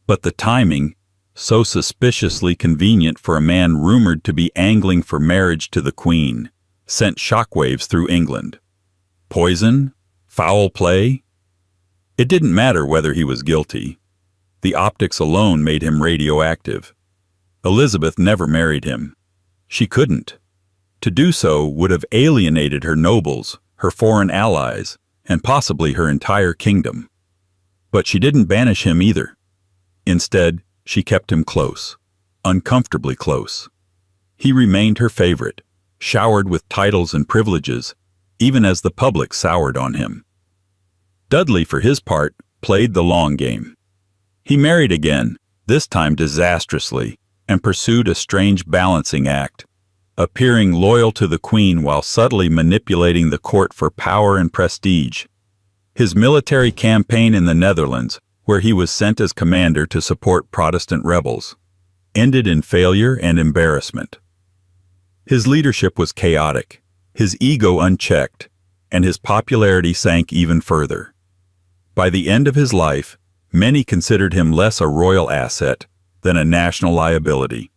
But the timing, so suspiciously convenient for a man rumored to be angling for marriage to the Queen, sent shockwaves through England. Poison? Foul play? It didn't matter whether he was guilty. The optics alone made him radioactive. Elizabeth never married him. She couldn't. To do so would have alienated her nobles, her foreign allies, and possibly her entire kingdom. But she didn't banish him either. Instead, she kept him close, uncomfortably close. He remained her favorite, showered with titles and privileges, even as the public soured on him. Dudley, for his part, played the long game. He married again, this time disastrously, and pursued a strange balancing act, appearing loyal to the Queen while subtly manipulating the court for power and prestige. His military campaign in the Netherlands, where he was sent as commander to support Protestant rebels, ended in failure and embarrassment. His leadership was chaotic, his ego unchecked, and his popularity sank even further. By the end of his life, many considered him less a royal asset than a national liability.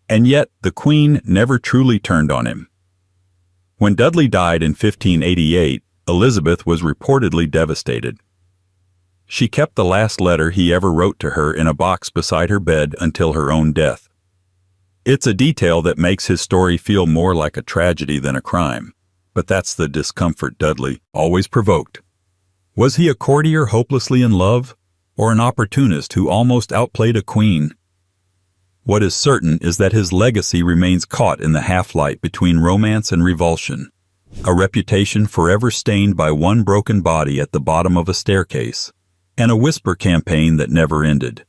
And yet, the Queen never truly turned on him. When Dudley died in 1588, Elizabeth was reportedly devastated. She kept the last letter he ever wrote to her in a box beside her bed until her own death. It's a detail that makes his story feel more like a tragedy than a crime, but that's the discomfort Dudley always provoked. Was he a courtier hopelessly in love, or an opportunist who almost outplayed a queen? What is certain is that his legacy remains caught in the half-light between romance and revulsion, a reputation forever stained by one broken body at the bottom of a staircase, and a whisper campaign that never ended.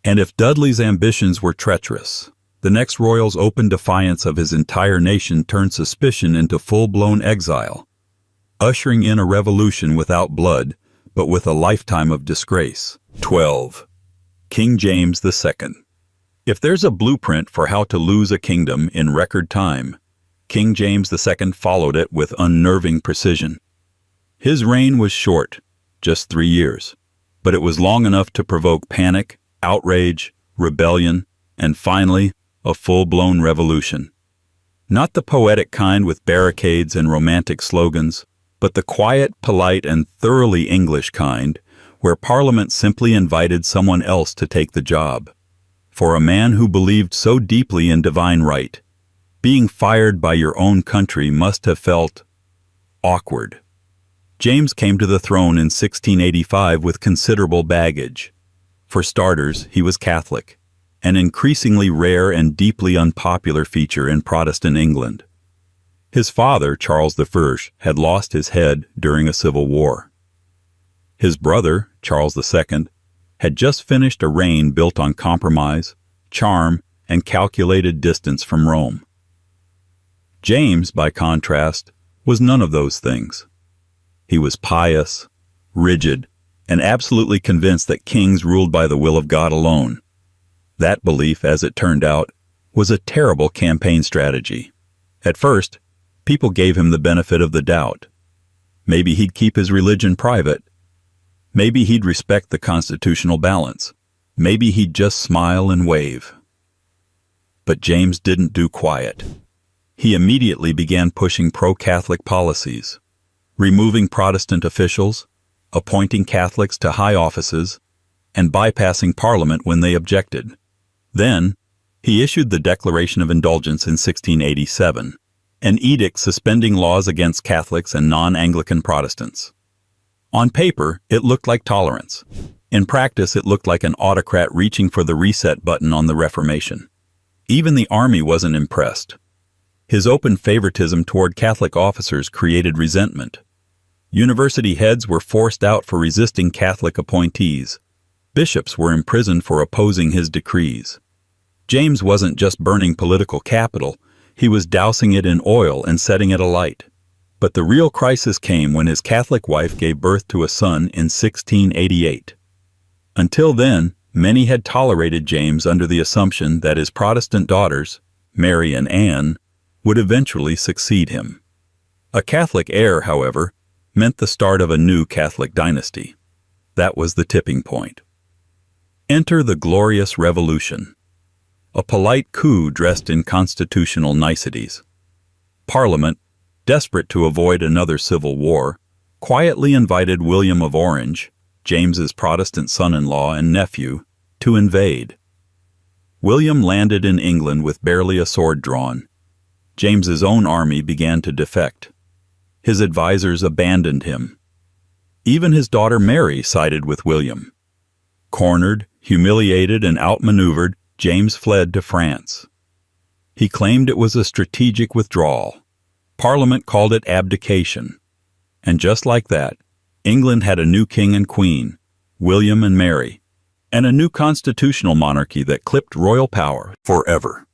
And if Dudley's ambitions were treacherous, the next royal's open defiance of his entire nation turned suspicion into full-blown exile, ushering in a revolution without blood, but with a lifetime of disgrace. 12. King James II. If there's a blueprint for how to lose a kingdom in record time, King James II followed it with unnerving precision. His reign was short, just 3 years, but it was long enough to provoke panic, outrage, rebellion, and finally, a full-blown revolution. Not the poetic kind with barricades and romantic slogans, but the quiet, polite, and thoroughly English kind, where Parliament simply invited someone else to take the job. For a man who believed so deeply in divine right, being fired by your own country must have felt awkward. James came to the throne in 1685 with considerable baggage. For starters, he was Catholic, an increasingly rare and deeply unpopular feature in Protestant England. His father, Charles I, had lost his head during a civil war. His brother, Charles II, had just finished a reign built on compromise, charm, and calculated distance from Rome. James, by contrast, was none of those things. He was pious, rigid, and absolutely convinced that kings ruled by the will of God alone. That belief, as it turned out, was a terrible campaign strategy. At first, people gave him the benefit of the doubt. Maybe he'd keep his religion private. Maybe he'd respect the constitutional balance. Maybe he'd just smile and wave. But James didn't do quiet. He immediately began pushing pro-Catholic policies, removing Protestant officials, appointing Catholics to high offices, and bypassing Parliament when they objected. Then, he issued the Declaration of Indulgence in 1687, an edict suspending laws against Catholics and non-Anglican Protestants. On paper, it looked like tolerance. In practice, it looked like an autocrat reaching for the reset button on the Reformation. Even the army wasn't impressed. His open favoritism toward Catholic officers created resentment. University heads were forced out for resisting Catholic appointees. Bishops were imprisoned for opposing his decrees. James wasn't just burning political capital, he was dousing it in oil and setting it alight. But the real crisis came when his Catholic wife gave birth to a son in 1688. Until then, many had tolerated James under the assumption that his Protestant daughters, Mary and Anne, would eventually succeed him. A Catholic heir, however, meant the start of a new Catholic dynasty. That was the tipping point. Enter the Glorious Revolution, a polite coup dressed in constitutional niceties. Parliament, desperate to avoid another civil war, quietly invited William of Orange, James's Protestant son-in-law and nephew, to invade. William landed in England with barely a sword drawn. James's own army began to defect. His advisors abandoned him. Even his daughter Mary sided with William. Cornered, humiliated, and outmaneuvered, James fled to France. He claimed it was a strategic withdrawal. Parliament called it abdication. And just like that, England had a new king and queen, William and Mary, and a new constitutional monarchy that clipped royal power forever.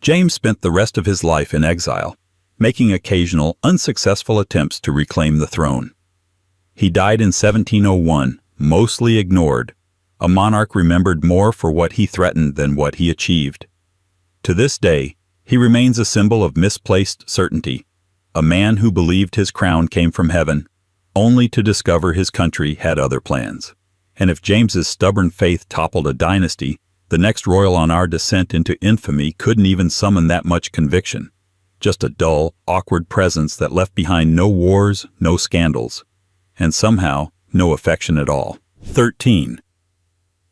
James spent the rest of his life in exile, making occasional, unsuccessful attempts to reclaim the throne. He died in 1701, mostly ignored, a monarch remembered more for what he threatened than what he achieved. To this day, he remains a symbol of misplaced certainty, a man who believed his crown came from heaven, only to discover his country had other plans. And if James's stubborn faith toppled a dynasty, the next royal on our descent into infamy couldn't even summon that much conviction. Just a dull, awkward presence that left behind no wars, no scandals, and somehow no affection at all. 13.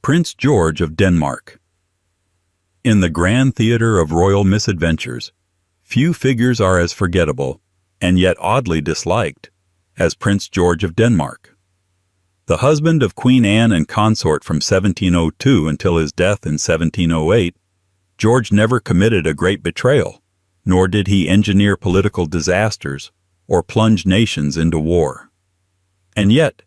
Prince George of Denmark. In the grand theater of royal misadventures, few figures are as forgettable, and yet oddly disliked, as Prince George of Denmark. The husband of Queen Anne and consort from 1702 until his death in 1708, George never committed a great betrayal, nor did he engineer political disasters or plunge nations into war. And yet,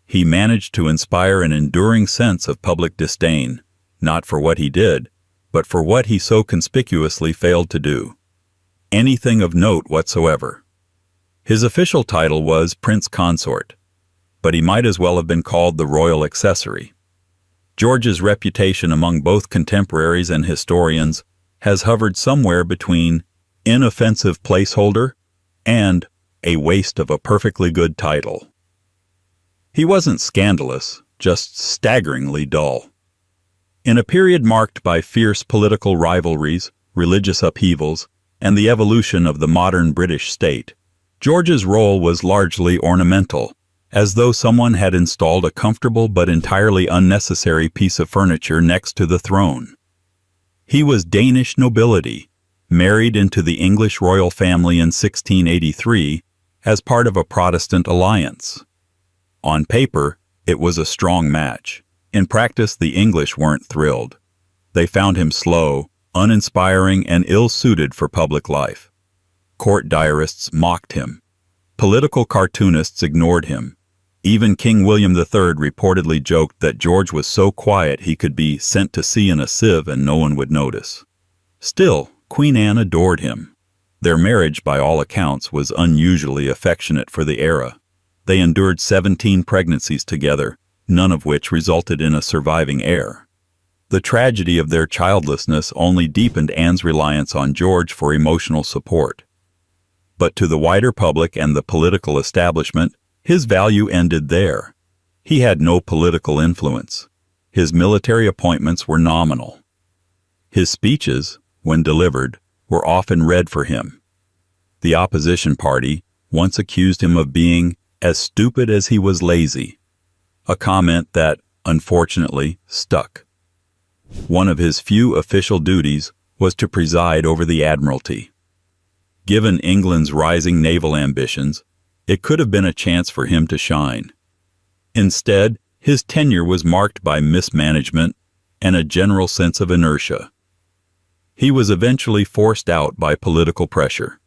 he managed to inspire an enduring sense of public disdain, not for what he did, but for what he so conspicuously failed to do. Anything of note whatsoever. His official title was Prince Consort, but he might as well have been called the royal accessory. George's reputation among both contemporaries and historians has hovered somewhere between inoffensive placeholder and a waste of a perfectly good title. He wasn't scandalous, just staggeringly dull. In a period marked by fierce political rivalries, religious upheavals, and the evolution of the modern British state, George's role was largely ornamental, as though someone had installed a comfortable but entirely unnecessary piece of furniture next to the throne. He was Danish nobility, married into the English royal family in 1683 as part of a Protestant alliance. On paper, it was a strong match. In practice, the English weren't thrilled. They found him slow, uninspiring, and ill-suited for public life. Court diarists mocked him. Political cartoonists ignored him. Even King William III reportedly joked that George was so quiet he could be sent to sea in a sieve and no one would notice. Still, Queen Anne adored him. Their marriage, by all accounts, was unusually affectionate for the era. They endured 17 pregnancies together, none of which resulted in a surviving heir. The tragedy of their childlessness only deepened Anne's reliance on George for emotional support. But to the wider public and the political establishment, his value ended there. He had no political influence. His military appointments were nominal. His speeches, when delivered, were often read for him. The opposition party once accused him of being as stupid as he was lazy, a comment that, unfortunately, stuck. One of his few official duties was to preside over the Admiralty. Given England's rising naval ambitions, it could have been a chance for him to shine. Instead, his tenure was marked by mismanagement and a general sense of inertia. He was eventually forced out by political pressure.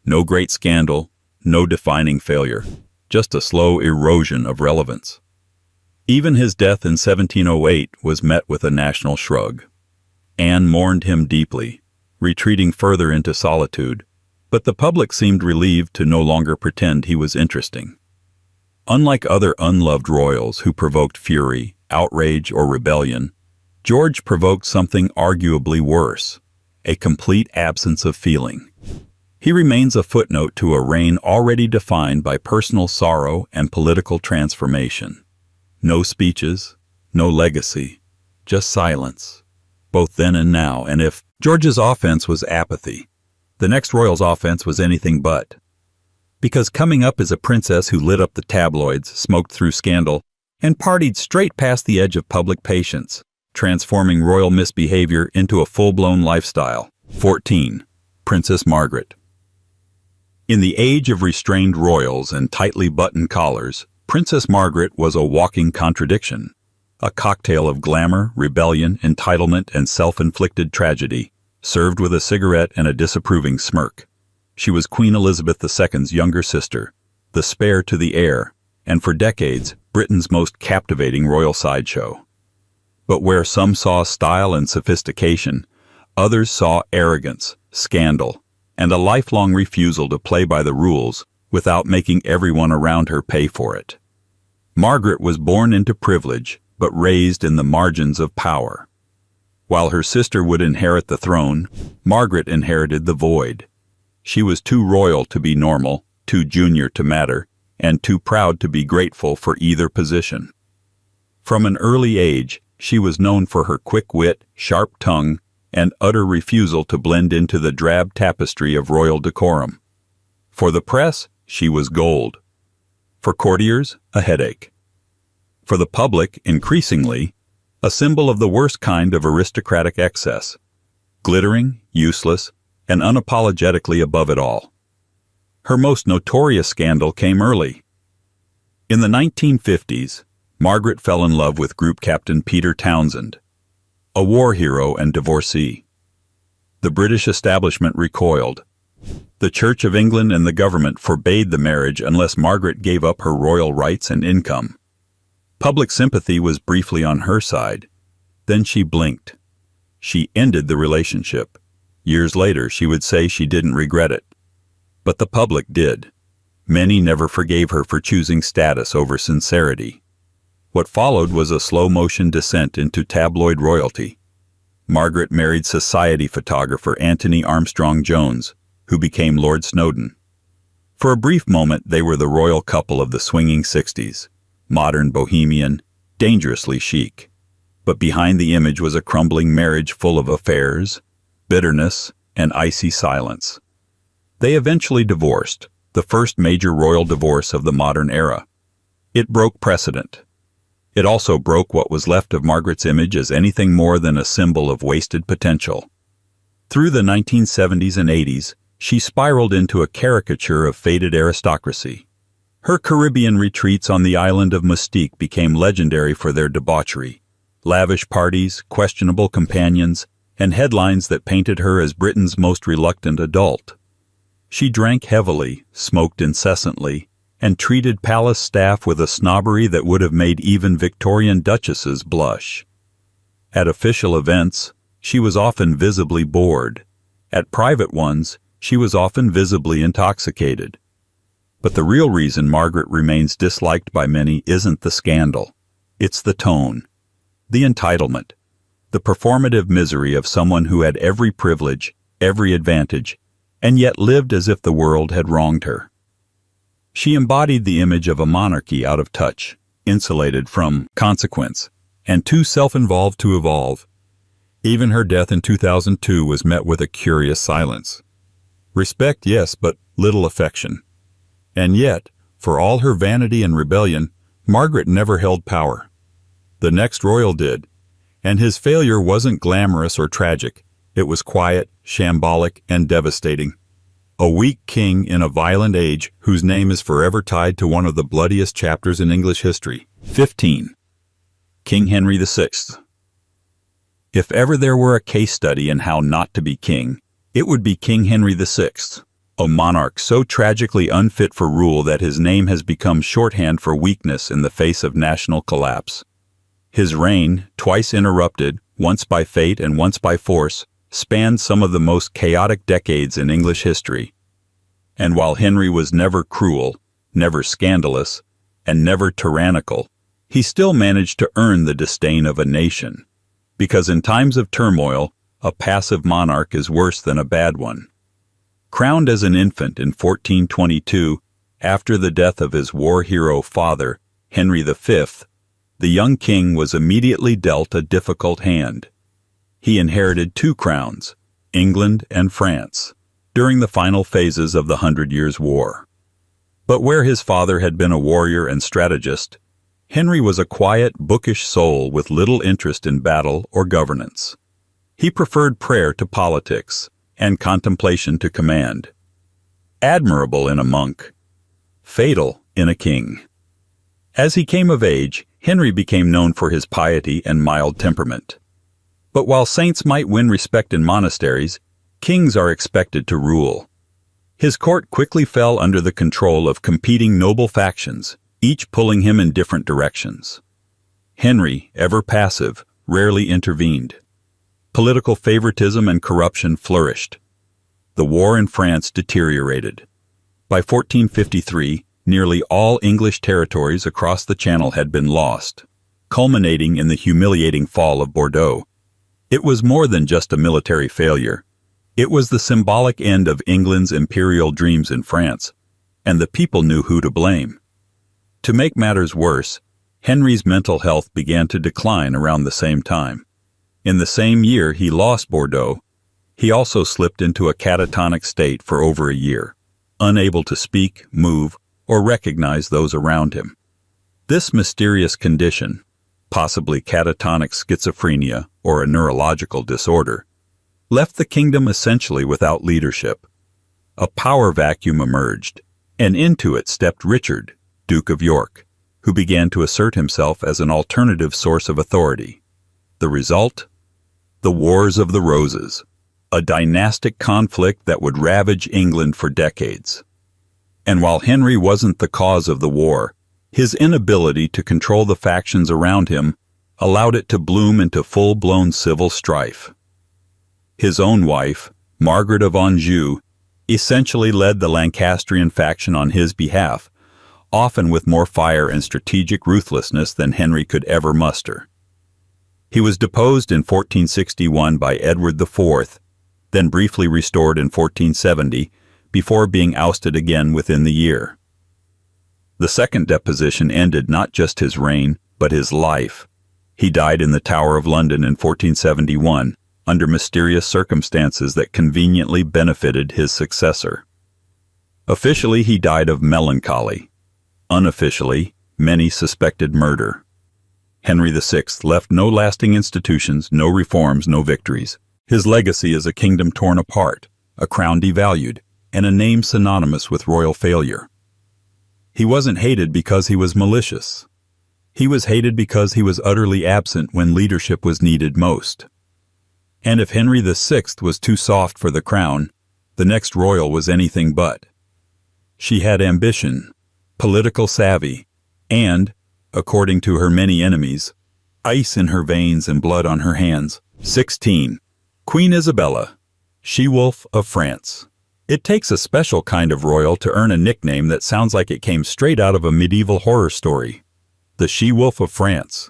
No great scandal, no defining failure, just a slow erosion of relevance. Even his death in 1708 was met with a national shrug. Anne mourned him deeply, retreating further into solitude, but the public seemed relieved to no longer pretend he was interesting. Unlike other unloved royals who provoked fury, outrage, or rebellion, George provoked something arguably worse, a complete absence of feeling. He remains a footnote to a reign already defined by personal sorrow and political transformation. No speeches, no legacy, just silence, both then and now. And if George's offense was apathy, the next royal's offense was anything but. Because coming up is a princess who lit up the tabloids, smoked through scandal, and partied straight past the edge of public patience, transforming royal misbehavior into a full-blown lifestyle. 14. Princess Margaret. In the age of restrained royals and tightly buttoned collars, Princess Margaret was a walking contradiction, a cocktail of glamour, rebellion, entitlement, and self-inflicted tragedy, served with a cigarette and a disapproving smirk. She was Queen Elizabeth II's younger sister, the spare to the heir, and for decades, Britain's most captivating royal sideshow. But where some saw style and sophistication, others saw arrogance, scandal, and a lifelong refusal to play by the rules without making everyone around her pay for it. Margaret was born into privilege, but raised in the margins of power. While her sister would inherit the throne, Margaret inherited the void. She was too royal to be normal, too junior to matter, and too proud to be grateful for either position. From an early age, she was known for her quick wit, sharp tongue, and utter refusal to blend into the drab tapestry of royal decorum. For the press, she was gold. For courtiers, a headache. For the public, increasingly, a symbol of the worst kind of aristocratic excess, glittering, useless, and unapologetically above it all. Her most notorious scandal came early. In the 1950s, Margaret fell in love with Group Captain Peter Townsend, a war hero and divorcee. The British establishment recoiled. The Church of England and the government forbade the marriage unless Margaret gave up her royal rights and income. Public sympathy was briefly on her side. Then she blinked. She ended the relationship. Years later, she would say she didn't regret it. But the public did. Many never forgave her for choosing status over sincerity. What followed was a slow-motion descent into tabloid royalty. Margaret married society photographer Anthony Armstrong Jones, who became Lord Snowdon. For a brief moment, they were the royal couple of the swinging 60s, modern bohemian, dangerously chic. But behind the image was a crumbling marriage full of affairs, bitterness, and icy silence. They eventually divorced, the first major royal divorce of the modern era. It broke precedent. It also broke what was left of Margaret's image as anything more than a symbol of wasted potential. Through the 1970s and 80s, she spiraled into a caricature of faded aristocracy. Her Caribbean retreats on the island of Mystique became legendary for their debauchery, lavish parties, questionable companions, and headlines that painted her as Britain's most reluctant adult. She drank heavily, smoked incessantly, and treated palace staff with a snobbery that would have made even Victorian duchesses blush. At official events, she was often visibly bored. At private ones, she was often visibly intoxicated. But the real reason Margaret remains disliked by many isn't the scandal. It's the tone, the entitlement, the performative misery of someone who had every privilege, every advantage, and yet lived as if the world had wronged her. She embodied the image of a monarchy out of touch, insulated from consequence, and too self-involved to evolve. Even her death in 2002 was met with a curious silence. Respect, yes, but little affection. And yet, for all her vanity and rebellion, Margaret never held power. The next royal did, and his failure wasn't glamorous or tragic. It was quiet, shambolic, and devastating. A weak king in a violent age whose name is forever tied to one of the bloodiest chapters in English history. 15. King Henry VI. If ever there were a case study in how not to be king, it would be King Henry VI, a monarch so tragically unfit for rule that his name has become shorthand for weakness in the face of national collapse. His reign, twice interrupted, once by fate and once by force, spanned some of the most chaotic decades in English history. And while Henry was never cruel, never scandalous, and never tyrannical, he still managed to earn the disdain of a nation. Because in times of turmoil, a passive monarch is worse than a bad one. Crowned as an infant in 1422, after the death of his war hero father, Henry V, the young king was immediately dealt a difficult hand. He inherited two crowns, England and France, during the final phases of the 100 Years' War. But where his father had been a warrior and strategist, Henry was a quiet, bookish soul with little interest in battle or governance. He preferred prayer to politics and contemplation to command. Admirable in a monk, fatal in a king. As he came of age, Henry became known for his piety and mild temperament. But while saints might win respect in monasteries, kings are expected to rule. His court quickly fell under the control of competing noble factions, each pulling him in different directions. Henry, ever passive, rarely intervened. Political favoritism and corruption flourished. the war in France deteriorated. By 1453, nearly all English territories across the Channel had been lost, culminating in the humiliating fall of Bordeaux. It was more than just a military failure. It was the symbolic end of England's imperial dreams in France, and the people knew who to blame. To make matters worse, Henry's mental health began to decline around the same time. In the same year he lost Bordeaux, he also slipped into a catatonic state for over a year, unable to speak, move, or recognize those around him. This mysterious condition, possibly catatonic schizophrenia or a neurological disorder, left the kingdom essentially without leadership. A power vacuum emerged, and into it stepped Richard, Duke of York, who began to assert himself as an alternative source of authority. The result? The Wars of the Roses, a dynastic conflict that would ravage England for decades. And while Henry wasn't the cause of the war, his inability to control the factions around him allowed it to bloom into full-blown civil strife. His own wife, Margaret of Anjou, essentially led the Lancastrian faction on his behalf, often with more fire and strategic ruthlessness than Henry could ever muster. He was deposed in 1461 by Edward IV, then briefly restored in 1470, before being ousted again within the year. The second deposition ended not just his reign, but his life. He died in the Tower of London in 1471, under mysterious circumstances that conveniently benefited his successor. Officially, he died of melancholy. Unofficially, many suspected murder. Henry VI left no lasting institutions, no reforms, no victories. His legacy is a kingdom torn apart, a crown devalued, and a name synonymous with royal failure. He wasn't hated because he was malicious. He was hated because he was utterly absent when leadership was needed most. And if Henry VI was too soft for the crown, the next royal was anything but. She had ambition, political savvy, and, according to her many enemies, ice in her veins and blood on her hands. 16. Queen Isabella, She-Wolf of France. It takes a special kind of royal to earn a nickname that sounds like it came straight out of a medieval horror story. The She-Wolf of France.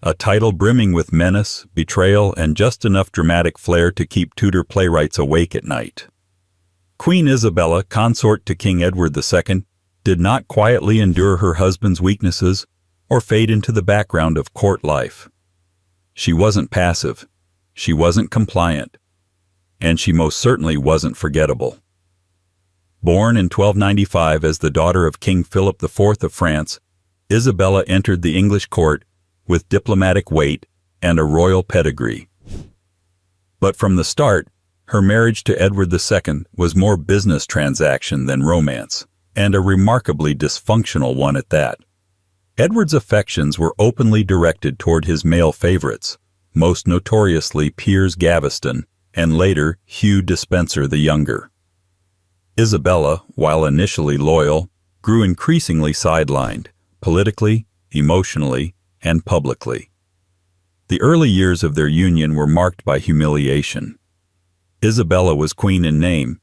A title brimming with menace, betrayal, and just enough dramatic flair to keep Tudor playwrights awake at night. Queen Isabella, consort to King Edward II, did not quietly endure her husband's weaknesses or fade into the background of court life. She wasn't passive, she wasn't compliant, and she most certainly wasn't forgettable. Born in 1295 as the daughter of King Philip IV of France, Isabella entered the English court with diplomatic weight and a royal pedigree. But from the start, her marriage to Edward II was more business transaction than romance, and a remarkably dysfunctional one at that. Edward's affections were openly directed toward his male favorites, most notoriously Piers Gaveston, and later Hugh Despenser the Younger. Isabella, while initially loyal, grew increasingly sidelined, politically, emotionally, and publicly. The early years of their union were marked by humiliation. Isabella was queen in name,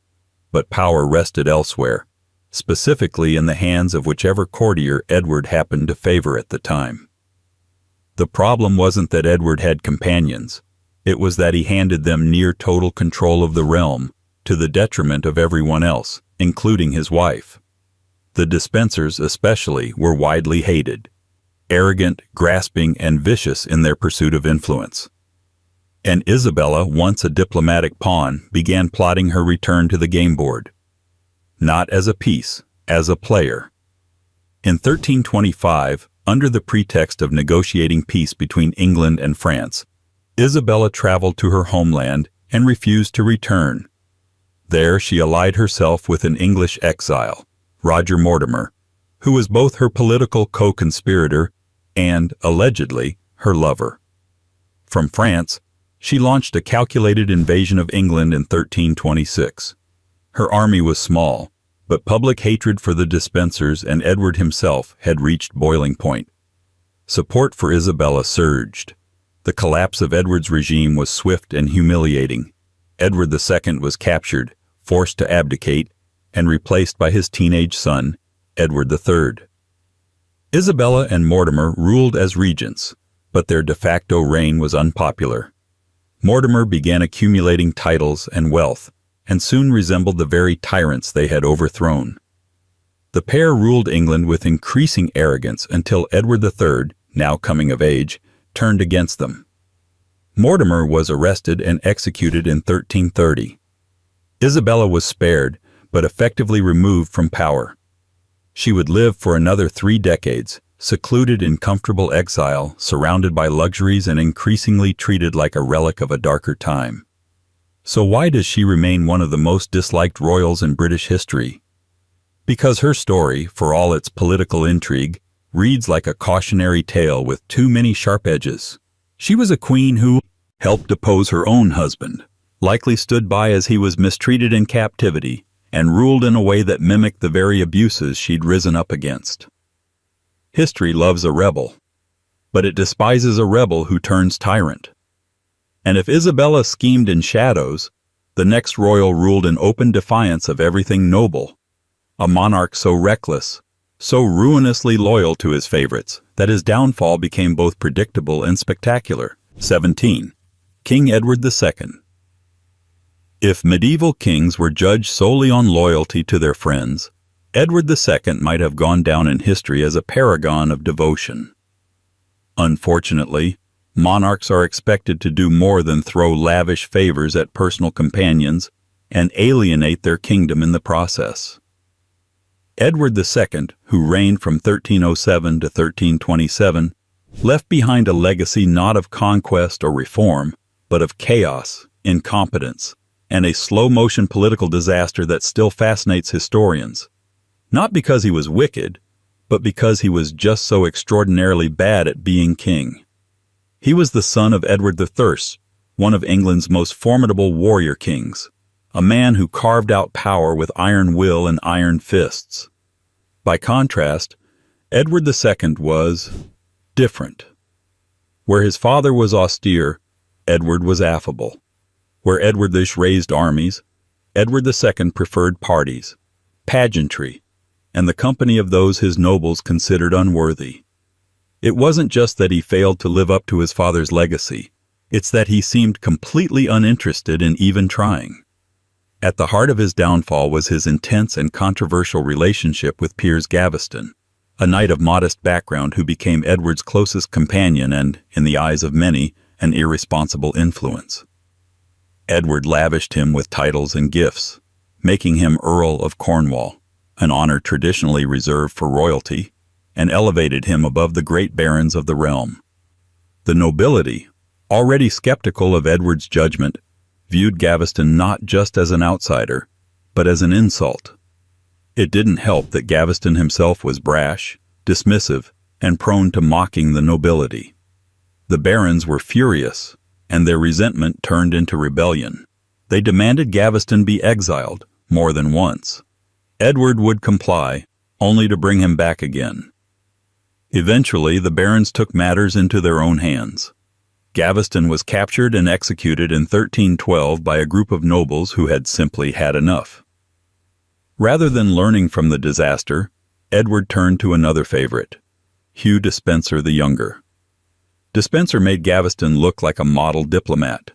but power rested elsewhere, specifically in the hands of whichever courtier Edward happened to favor at the time. The problem wasn't that Edward had companions, it was that he handed them near total control of the realm, to the detriment of everyone else, including his wife. The Despensers especially were widely hated, arrogant, grasping, and vicious in their pursuit of influence. And Isabella, once a diplomatic pawn, began plotting her return to the game board. Not as a piece, as a player. In 1325, under the pretext of negotiating peace between England and France, Isabella traveled to her homeland and refused to return. There she allied herself with an English exile, Roger Mortimer, who was both her political co-conspirator and, allegedly, her lover. From France, she launched a calculated invasion of England in 1326. Her army was small, but public hatred for the Despensers and Edward himself had reached boiling point. Support for Isabella surged. The collapse of Edward's regime was swift and humiliating. Edward II was captured, forced to abdicate and replaced by his teenage son, Edward III. Isabella and Mortimer ruled as regents, but their de facto reign was unpopular. Mortimer began accumulating titles and wealth, and soon resembled the very tyrants they had overthrown. The pair ruled England with increasing arrogance until Edward III, now coming of age, turned against them. Mortimer was arrested and executed in 1330. Isabella was spared, but effectively removed from power. She would live for another 3 decades, secluded in comfortable exile, surrounded by luxuries and increasingly treated like a relic of a darker time. So why does she remain one of the most disliked royals in British history? Because her story, for all its political intrigue, reads like a cautionary tale with too many sharp edges. She was a queen who helped depose her own husband, likely stood by as he was mistreated in captivity, and ruled in a way that mimicked the very abuses she'd risen up against. History loves a rebel, but it despises a rebel who turns tyrant. And if Isabella schemed in shadows, the next royal ruled in open defiance of everything noble. A monarch so reckless, so ruinously loyal to his favorites, that his downfall became both predictable and spectacular. 17. King Edward II. If medieval kings were judged solely on loyalty to their friends, Edward II might have gone down in history as a paragon of devotion. Unfortunately, monarchs are expected to do more than throw lavish favors at personal companions and alienate their kingdom in the process. Edward II, who reigned from 1307 to 1327, left behind a legacy not of conquest or reform, but of chaos, incompetence, and a slow-motion political disaster that still fascinates historians. Not because he was wicked, but because he was just so extraordinarily bad at being king. He was the son of Edward I, one of England's most formidable warrior kings, a man who carved out power with iron will and iron fists. By contrast, Edward II was different. Where his father was austere, Edward was affable. Where Edward raised armies, Edward II preferred parties, pageantry, and the company of those his nobles considered unworthy. It wasn't just that he failed to live up to his father's legacy, it's that he seemed completely uninterested in even trying. At the heart of his downfall was his intense and controversial relationship with Piers Gaveston, a knight of modest background who became Edward's closest companion and, in the eyes of many, an irresponsible influence. Edward lavished him with titles and gifts, making him Earl of Cornwall, an honor traditionally reserved for royalty, and elevated him above the great barons of the realm. The nobility, already skeptical of Edward's judgment, viewed Gaveston not just as an outsider, but as an insult. It didn't help that Gaveston himself was brash, dismissive, and prone to mocking the nobility. The barons were furious, and their resentment turned into rebellion. They demanded Gaveston be exiled more than once. Edward would comply, only to bring him back again. Eventually, the barons took matters into their own hands. Gaveston was captured and executed in 1312 by a group of nobles who had simply had enough. Rather than learning from the disaster, Edward turned to another favorite, Hugh Despenser the Younger. Despenser made Gaveston look like a model diplomat.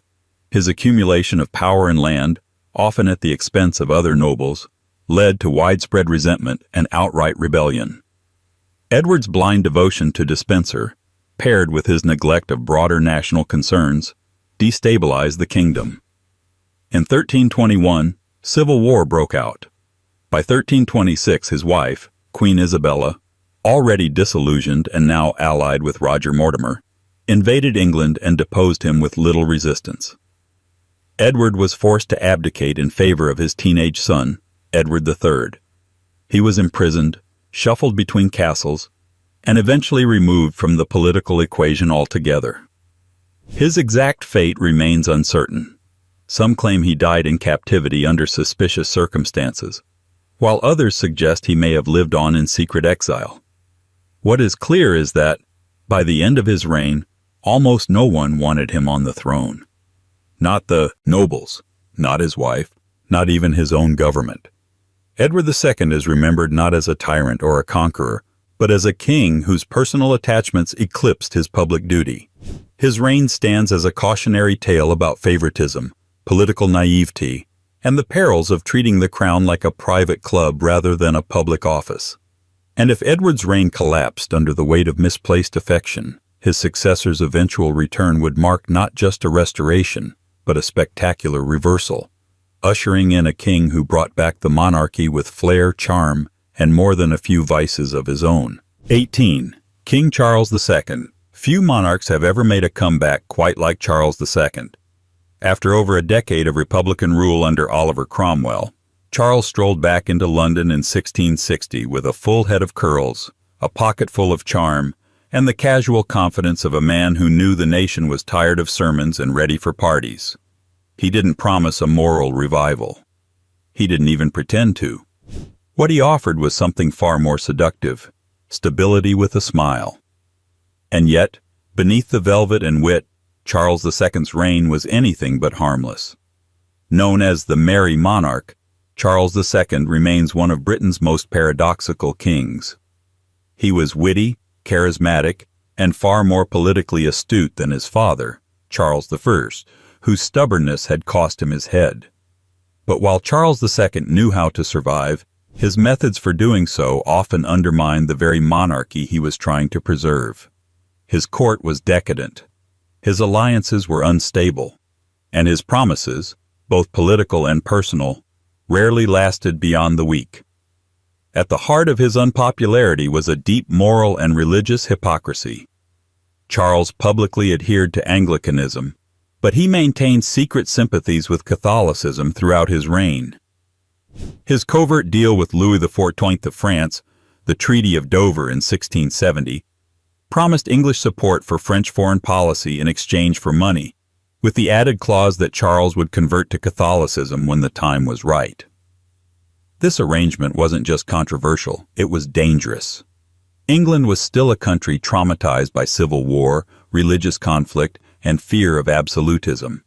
His accumulation of power and land, often at the expense of other nobles, led to widespread resentment and outright rebellion. Edward's blind devotion to Despenser, paired with his neglect of broader national concerns, destabilized the kingdom. In 1321, civil war broke out. By 1326, his wife, Queen Isabella, already disillusioned and now allied with Roger Mortimer, invaded England and deposed him with little resistance. Edward was forced to abdicate in favor of his teenage son, Edward III. He was imprisoned, shuffled between castles, and eventually removed from the political equation altogether. His exact fate remains uncertain. Some claim he died in captivity under suspicious circumstances, while others suggest he may have lived on in secret exile. What is clear is that, by the end of his reign, almost no one wanted him on the throne. Not the nobles, not his wife, not even his own government. Edward II is remembered not as a tyrant or a conqueror, but as a king whose personal attachments eclipsed his public duty. His reign stands as a cautionary tale about favoritism, political naivety, and the perils of treating the crown like a private club rather than a public office. And if Edward's reign collapsed under the weight of misplaced affection, his successor's eventual return would mark not just a restoration, but a spectacular reversal, ushering in a king who brought back the monarchy with flair, charm, and more than a few vices of his own. 18. King Charles II. Few monarchs have ever made a comeback quite like Charles II. After over a decade of Republican rule under Oliver Cromwell, Charles strolled back into London in 1660 with a full head of curls, a pocket full of charm, and the casual confidence of a man who knew the nation was tired of sermons and ready for parties. He didn't promise a moral revival. He didn't even pretend to. What he offered was something far more seductive: stability with a smile. And yet, beneath the velvet and wit, Charles II's reign was anything but harmless. Known as the Merry Monarch, Charles II remains one of Britain's most paradoxical kings. He was witty, charismatic, and far more politically astute than his father, Charles I, whose stubbornness had cost him his head. But while Charles II knew how to survive, his methods for doing so often undermined the very monarchy he was trying to preserve. His court was decadent, his alliances were unstable, and his promises, both political and personal, rarely lasted beyond the week. At the heart of his unpopularity was a deep moral and religious hypocrisy. Charles publicly adhered to Anglicanism, but he maintained secret sympathies with Catholicism throughout his reign. His covert deal with Louis XIV of France, the Treaty of Dover in 1670, promised English support for French foreign policy in exchange for money, with the added clause that Charles would convert to Catholicism when the time was right. This arrangement wasn't just controversial, it was dangerous. England was still a country traumatized by civil war, religious conflict, and fear of absolutism.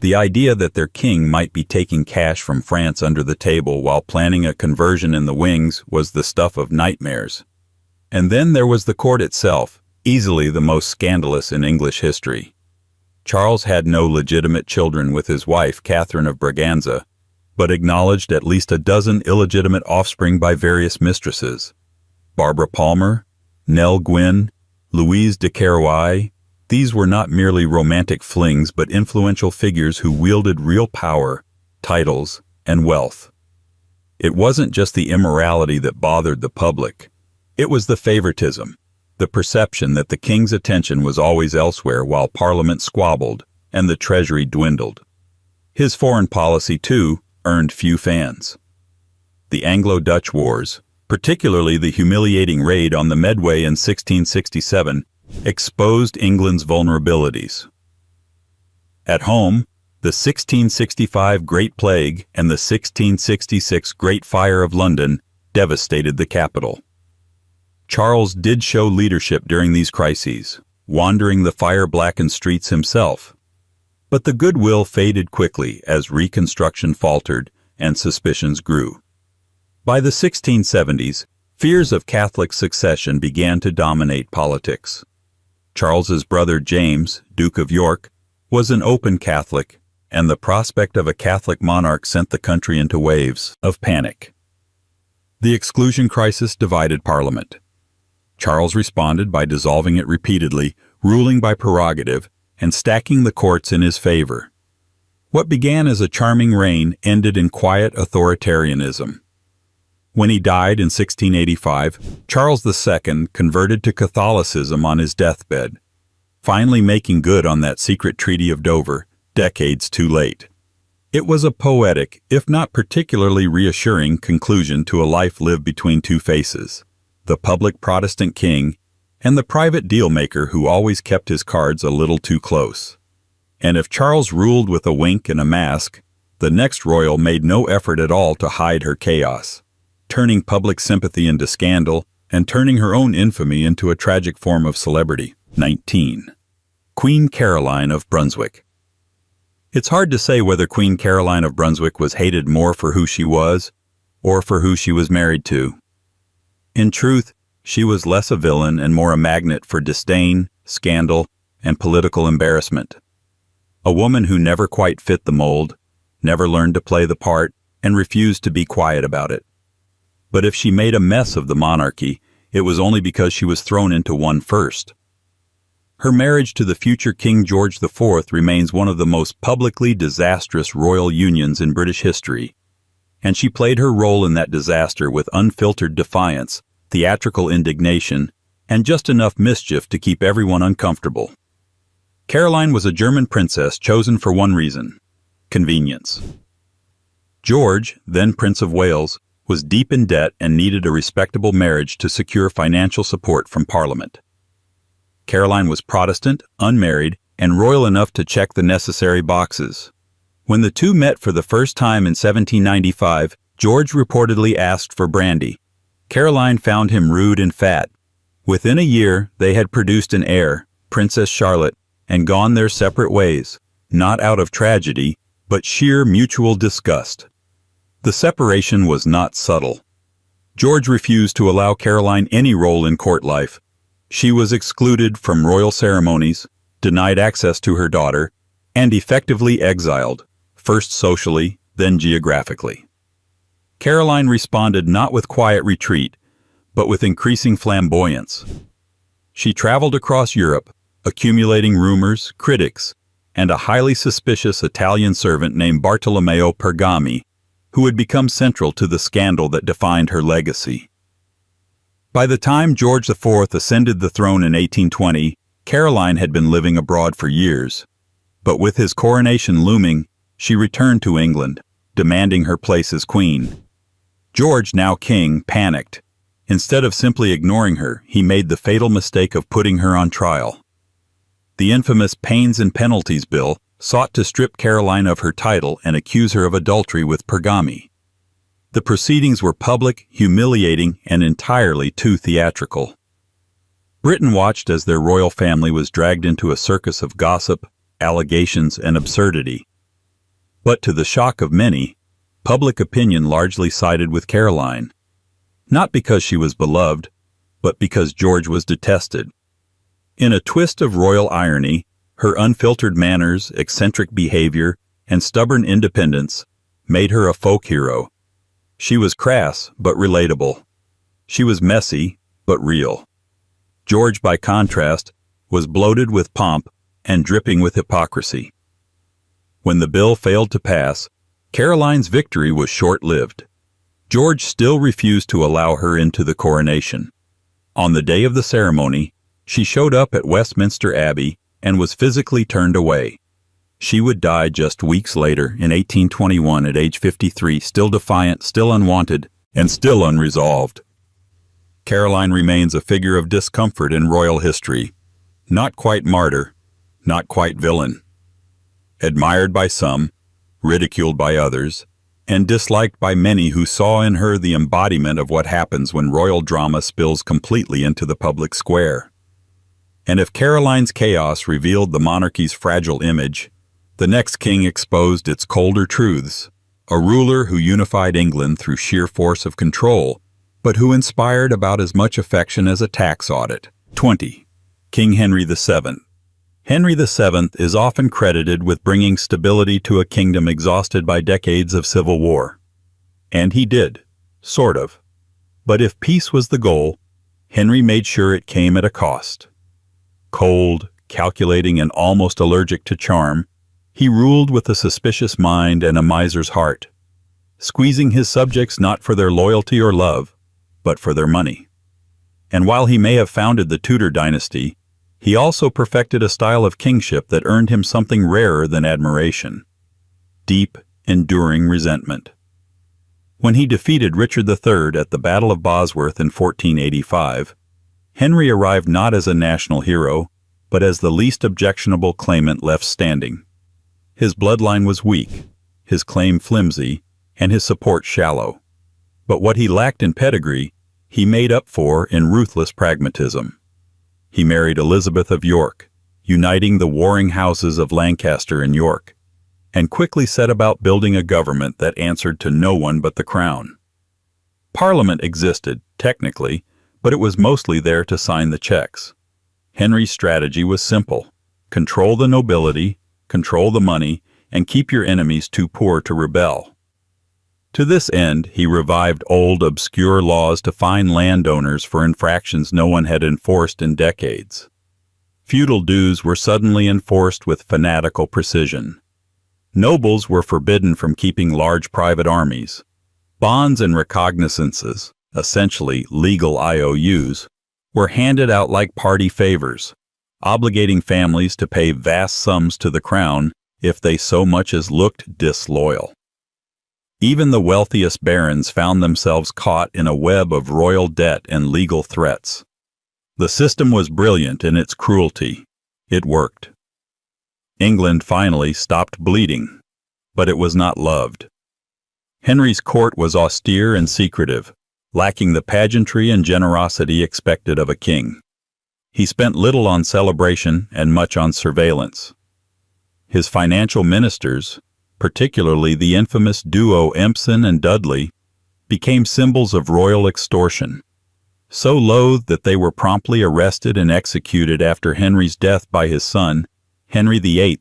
The idea that their king might be taking cash from France under the table while planning a conversion in the wings was the stuff of nightmares. And then there was the court itself, easily the most scandalous in English history. Charles had no legitimate children with his wife, Catherine of Braganza, but acknowledged at least a dozen illegitimate offspring by various mistresses. Barbara Palmer, Nell Gwynn, Louise de Querouaille. These were not merely romantic flings but influential figures who wielded real power, titles, and wealth. It wasn't just the immorality that bothered the public. It was the favoritism, the perception that the king's attention was always elsewhere while Parliament squabbled and the treasury dwindled. His foreign policy, too, earned few fans. The Anglo-Dutch Wars, particularly the humiliating raid on the Medway in 1667, exposed England's vulnerabilities. At home, the 1665 Great Plague and the 1666 Great Fire of London devastated the capital. Charles did show leadership during these crises, wandering the fire-blackened streets himself. But the goodwill faded quickly as Reconstruction faltered and suspicions grew. By the 1670s, fears of Catholic succession began to dominate politics. Charles's brother James, Duke of York, was an open Catholic, and the prospect of a Catholic monarch sent the country into waves of panic. The exclusion crisis divided Parliament. Charles responded by dissolving it repeatedly, ruling by prerogative, and stacking the courts in his favor. What began as a charming reign ended in quiet authoritarianism. When he died in 1685, Charles II converted to Catholicism on his deathbed, finally making good on that secret Treaty of Dover, decades too late. It was a poetic, if not particularly reassuring, conclusion to a life lived between two faces: the public Protestant king and the private dealmaker who always kept his cards a little too close. And if Charles ruled with a wink and a mask, the next royal made no effort at all to hide her chaos, turning public sympathy into scandal and turning her own infamy into a tragic form of celebrity. 19. Queen Caroline of Brunswick. It's hard to say whether Queen Caroline of Brunswick was hated more for who she was or for who she was married to. In truth, she was less a villain and more a magnet for disdain, scandal, and political embarrassment. A woman who never quite fit the mold, never learned to play the part, and refused to be quiet about it. But if she made a mess of the monarchy, it was only because she was thrown into one first. Her marriage to the future King George IV remains one of the most publicly disastrous royal unions in British history, and she played her role in that disaster with unfiltered defiance, theatrical indignation, and just enough mischief to keep everyone uncomfortable. Caroline was a German princess chosen for one reason: convenience. George, then Prince of Wales, was deep in debt and needed a respectable marriage to secure financial support from Parliament. Caroline was Protestant, unmarried, and royal enough to check the necessary boxes. When the two met for the first time in 1795, George reportedly asked for brandy. Caroline found him rude and fat. Within a year, they had produced an heir, Princess Charlotte, and gone their separate ways, not out of tragedy, but sheer mutual disgust. The separation was not subtle. George refused to allow Caroline any role in court life. She was excluded from royal ceremonies, denied access to her daughter, and effectively exiled, first socially, then geographically. Caroline responded not with quiet retreat, but with increasing flamboyance. She traveled across Europe, accumulating rumors, critics, and a highly suspicious Italian servant named Bartolomeo Pergami, who would become central to the scandal that defined her legacy. By the time George IV ascended the throne in 1820, Caroline had been living abroad for years. But with his coronation looming, she returned to England, demanding her place as queen. George, now king, panicked. Instead of simply ignoring her, he made the fatal mistake of putting her on trial. The infamous Pains and Penalties Bill sought to strip Caroline of her title and accuse her of adultery with Pergami. The proceedings were public, humiliating, and entirely too theatrical. Britain watched as their royal family was dragged into a circus of gossip, allegations, and absurdity. But to the shock of many, public opinion largely sided with Caroline. Not because she was beloved, but because George was detested. In a twist of royal irony, her unfiltered manners, eccentric behavior, and stubborn independence made her a folk hero. She was crass, but relatable. She was messy, but real. George, by contrast, was bloated with pomp and dripping with hypocrisy. When the bill failed to pass, Caroline's victory was short-lived. George still refused to allow her into the coronation. On the day of the ceremony, she showed up at Westminster Abbey and was physically turned away. She would die just weeks later in 1821 at age 53, still defiant, still unwanted, and still unresolved. Caroline remains a figure of discomfort in royal history. Not quite martyr, not quite villain. Admired by some, ridiculed by others, and disliked by many who saw in her the embodiment of what happens when royal drama spills completely into the public square. And if Caroline's chaos revealed the monarchy's fragile image, the next king exposed its colder truths, a ruler who unified England through sheer force of control, but who inspired about as much affection as a tax audit. 20. King Henry VII. Henry VII is often credited with bringing stability to a kingdom exhausted by decades of civil war. And he did, sort of. But if peace was the goal, Henry made sure it came at a cost. Cold, calculating, and almost allergic to charm, he ruled with a suspicious mind and a miser's heart, squeezing his subjects not for their loyalty or love, but for their money. And while he may have founded the Tudor dynasty, he also perfected a style of kingship that earned him something rarer than admiration: deep, enduring resentment. When he defeated Richard III at the Battle of Bosworth in 1485, Henry arrived not as a national hero, but as the least objectionable claimant left standing. His bloodline was weak, his claim flimsy, and his support shallow. But what he lacked in pedigree, he made up for in ruthless pragmatism. He married Elizabeth of York, uniting the warring houses of Lancaster and York. and quickly set about building a government that answered to no one but the crown. Parliament existed, technically, but it was mostly there to sign the checks. Henry's strategy was simple: control the nobility, control the money, and keep your enemies too poor to rebel. To this end, he revived old, obscure laws to fine landowners for infractions no one had enforced in decades. Feudal dues were suddenly enforced with fanatical precision. Nobles were forbidden from keeping large private armies. Bonds and recognizances, essentially legal IOUs, were handed out like party favors, obligating families to pay vast sums to the crown if they so much as looked disloyal. Even the wealthiest barons found themselves caught in a web of royal debt and legal threats. The system was brilliant in its cruelty. It worked. England finally stopped bleeding, but it was not loved. Henry's court was austere and secretive, lacking the pageantry and generosity expected of a king. He spent little on celebration and much on surveillance. His financial ministers, particularly the infamous duo Empson and Dudley, became symbols of royal extortion, so loathed that they were promptly arrested and executed after Henry's death by his son, Henry VIII,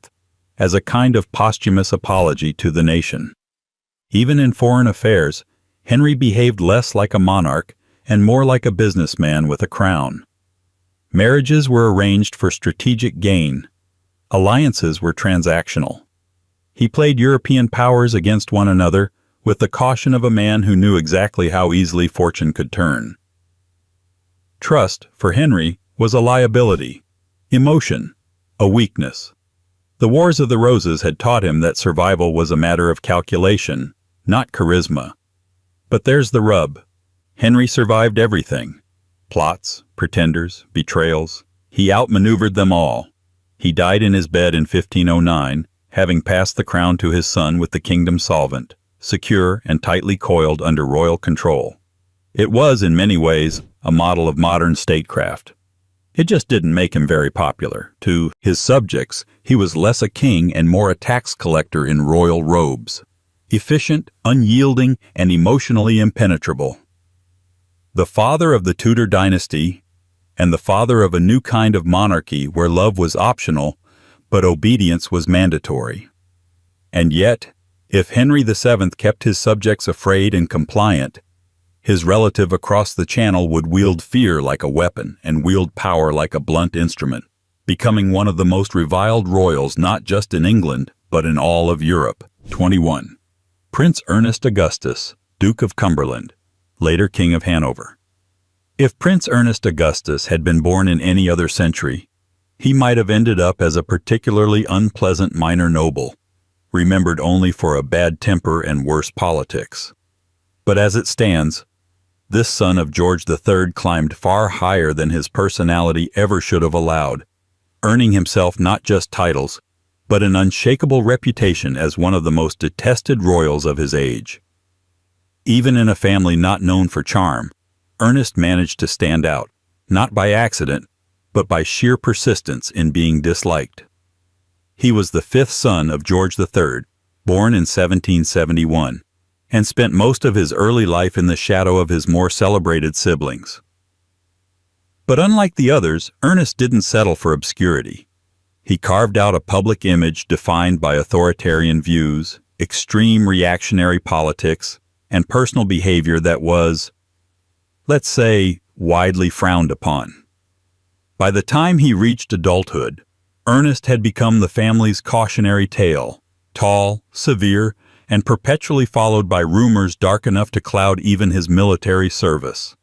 as a kind of posthumous apology to the nation. Even in foreign affairs, Henry behaved less like a monarch and more like a businessman with a crown. Marriages were arranged for strategic gain. Alliances were transactional. He played European powers against one another with the caution of a man who knew exactly how easily fortune could turn. Trust, for Henry, was a liability. Emotion, a weakness. The Wars of the Roses had taught him that survival was a matter of calculation, not charisma. But there's the rub. Henry survived everything. Plots, pretenders, betrayals. He outmaneuvered them all. He died in his bed in 1509, having passed the crown to his son with the kingdom solvent, secure and tightly coiled under royal control. It was, in many ways, a model of modern statecraft. It just didn't make him very popular. To his subjects, he was less a king and more a tax collector in royal robes. Efficient, unyielding, and emotionally impenetrable. The father of the Tudor dynasty, and the father of a new kind of monarchy where love was optional, but obedience was mandatory. And yet, if Henry VII kept his subjects afraid and compliant, his relative across the channel would wield fear like a weapon and wield power like a blunt instrument, becoming one of the most reviled royals not just in England, but in all of Europe. 21. Prince Ernest Augustus, Duke of Cumberland, later King of Hanover. If Prince Ernest Augustus had been born in any other century, he might have ended up as a particularly unpleasant minor noble, remembered only for a bad temper and worse politics. But as it stands, this son of George III climbed far higher than his personality ever should have allowed, earning himself not just titles, but an unshakable reputation as one of the most detested royals of his age. Even in a family not known for charm, Ernest managed to stand out, not by accident, but by sheer persistence in being disliked. He was the fifth son of George III, born in 1771, and spent most of his early life in the shadow of his more celebrated siblings. But unlike the others, Ernest didn't settle for obscurity. He carved out a public image defined by authoritarian views, extreme reactionary politics, and personal behavior that was, let's say, widely frowned upon. By the time he reached adulthood, Ernest had become the family's cautionary tale, tall, severe, and perpetually followed by rumors dark enough to cloud even his military service.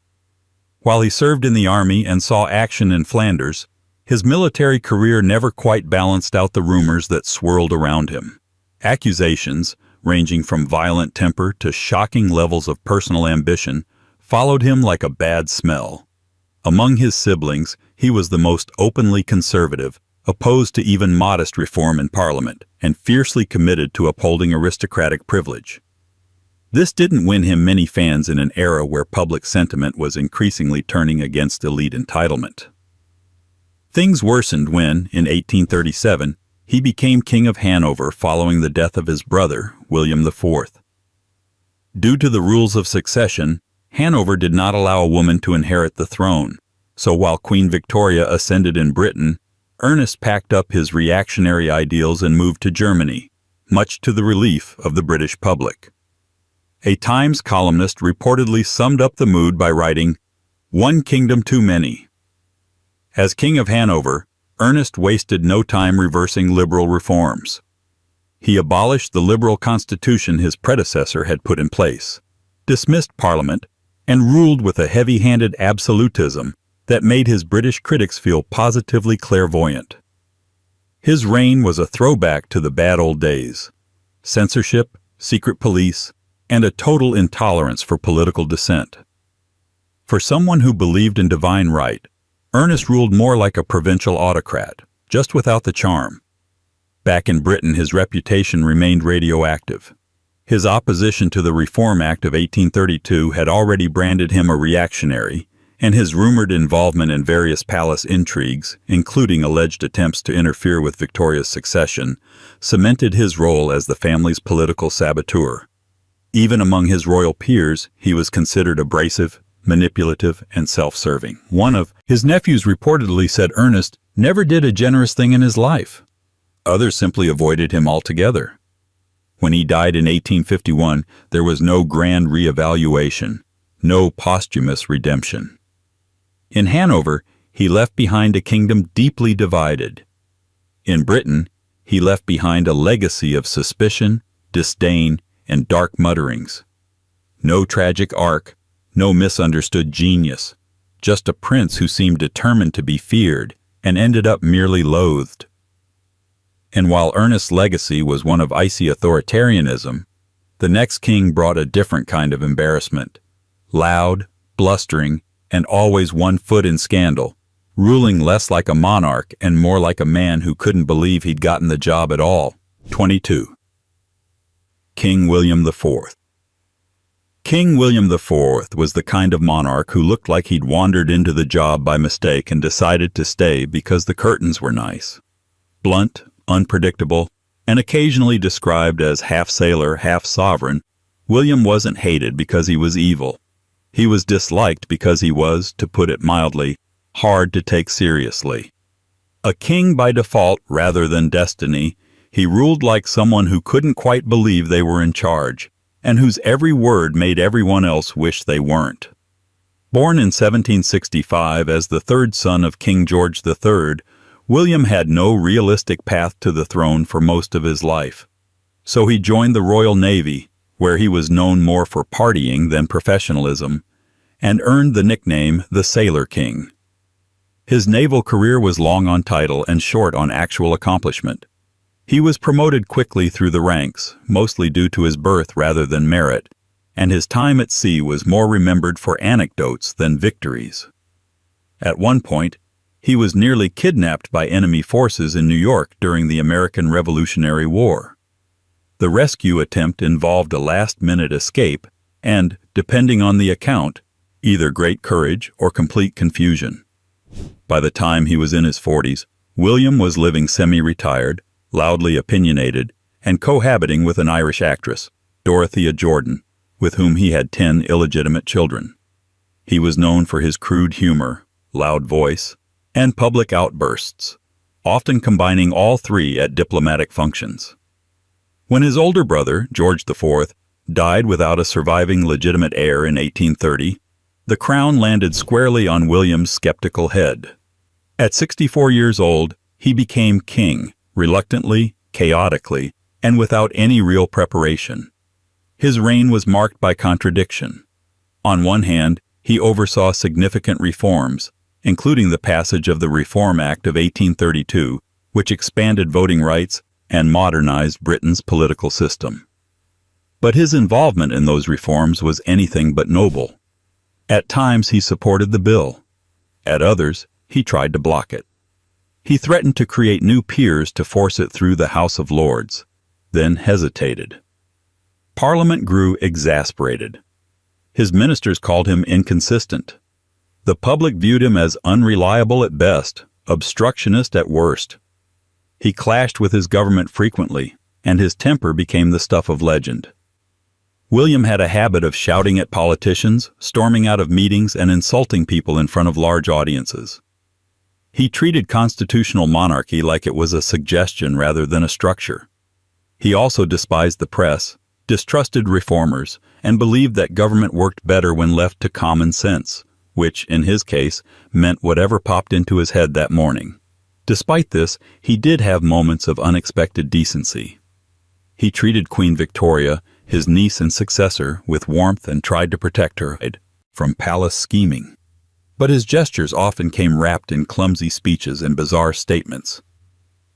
While he served in the army and saw action in Flanders, his military career never quite balanced out the rumors that swirled around him. Accusations, ranging from violent temper to shocking levels of personal ambition, followed him like a bad smell. Among his siblings, he was the most openly conservative, opposed to even modest reform in Parliament, and fiercely committed to upholding aristocratic privilege. This didn't win him many fans in an era where public sentiment was increasingly turning against elite entitlement. Things worsened when, in 1837, he became King of Hanover following the death of his brother, William IV. Due to the rules of succession, Hanover did not allow a woman to inherit the throne, so while Queen Victoria ascended in Britain, Ernest packed up his reactionary ideals and moved to Germany, much to the relief of the British public. A Times columnist reportedly summed up the mood by writing, "One kingdom too many." As King of Hanover, Ernest wasted no time reversing liberal reforms. He abolished the liberal constitution his predecessor had put in place, dismissed Parliament, and ruled with a heavy-handed absolutism that made his British critics feel positively clairvoyant. His reign was a throwback to the bad old days: censorship, secret police, and a total intolerance for political dissent. For someone who believed in divine right, Ernest ruled more like a provincial autocrat, just without the charm. Back in Britain, his reputation remained radioactive. His opposition to the Reform Act of 1832 had already branded him a reactionary, and his rumored involvement in various palace intrigues, including alleged attempts to interfere with Victoria's succession, cemented his role as the family's political saboteur. Even among his royal peers, he was considered abrasive, manipulative, and self-serving. One of his nephews reportedly said Ernest never did a generous thing in his life. Others simply avoided him altogether. When he died in 1851, there was no grand re-evaluation, no posthumous redemption. In Hanover, he left behind a kingdom deeply divided. In Britain, he left behind a legacy of suspicion, disdain, and dark mutterings. No tragic arc, no misunderstood genius, just a prince who seemed determined to be feared and ended up merely loathed. And while Ernest's legacy was one of icy authoritarianism, the next king brought a different kind of embarrassment: loud, blustering, and always 1 foot in scandal, ruling less like a monarch and more like a man who couldn't believe he'd gotten the job at all. 22. King William IV. King William IV was the kind of monarch who looked like he'd wandered into the job by mistake and decided to stay because the curtains were nice. Blunt, unpredictable, and occasionally described as half sailor, half sovereign, William wasn't hated because he was evil. He was disliked because he was, to put it mildly, hard to take seriously. A king by default rather than destiny, he ruled like someone who couldn't quite believe they were in charge, and whose every word made everyone else wish they weren't. Born in 1765 as the third son of King George III, William had no realistic path to the throne for most of his life. So he joined the Royal Navy, where he was known more for partying than professionalism, and earned the nickname the Sailor King. His naval career was long on title and short on actual accomplishment. He was promoted quickly through the ranks, mostly due to his birth rather than merit, and his time at sea was more remembered for anecdotes than victories. At one point, he was nearly kidnapped by enemy forces in New York during the American Revolutionary War. The rescue attempt involved a last-minute escape and, depending on the account, either great courage or complete confusion. By the time he was in his 40s, William was living semi-retired, loudly opinionated, and cohabiting with an Irish actress, Dorothea Jordan, with whom he had 10 illegitimate children. He was known for his crude humor, loud voice, and public outbursts, often combining all three at diplomatic functions. When his older brother, George IV, died without a surviving legitimate heir in 1830, the crown landed squarely on William's skeptical head. At 64 years old, he became king, reluctantly, chaotically, and without any real preparation. His reign was marked by contradiction. On one hand, he oversaw significant reforms, including the passage of the Reform Act of 1832, which expanded voting rights and modernized Britain's political system. But his involvement in those reforms was anything but noble. At times he supported the bill. At others, he tried to block it. He threatened to create new peers to force it through the House of Lords, then hesitated. Parliament grew exasperated. His ministers called him inconsistent. The public viewed him as unreliable at best, obstructionist at worst. He clashed with his government frequently, and his temper became the stuff of legend. William had a habit of shouting at politicians, storming out of meetings, and insulting people in front of large audiences. He treated constitutional monarchy like it was a suggestion rather than a structure. He also despised the press, distrusted reformers, and believed that government worked better when left to common sense, which, in his case, meant whatever popped into his head that morning. Despite this, he did have moments of unexpected decency. He treated Queen Victoria, his niece and successor, with warmth and tried to protect her from palace scheming. But his gestures often came wrapped in clumsy speeches and bizarre statements.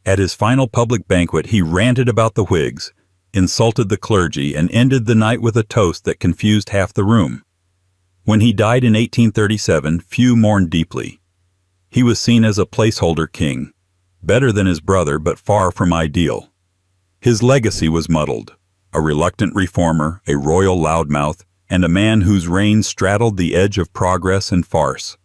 At his final public banquet, he ranted about the Whigs, insulted the clergy, and ended the night with a toast that confused half the room. When he died in 1837, few mourned deeply. He was seen as a placeholder king, better than his brother but far from ideal. His legacy was muddled, a reluctant reformer, a royal loudmouth, and a man whose reign straddled the edge of progress and farce.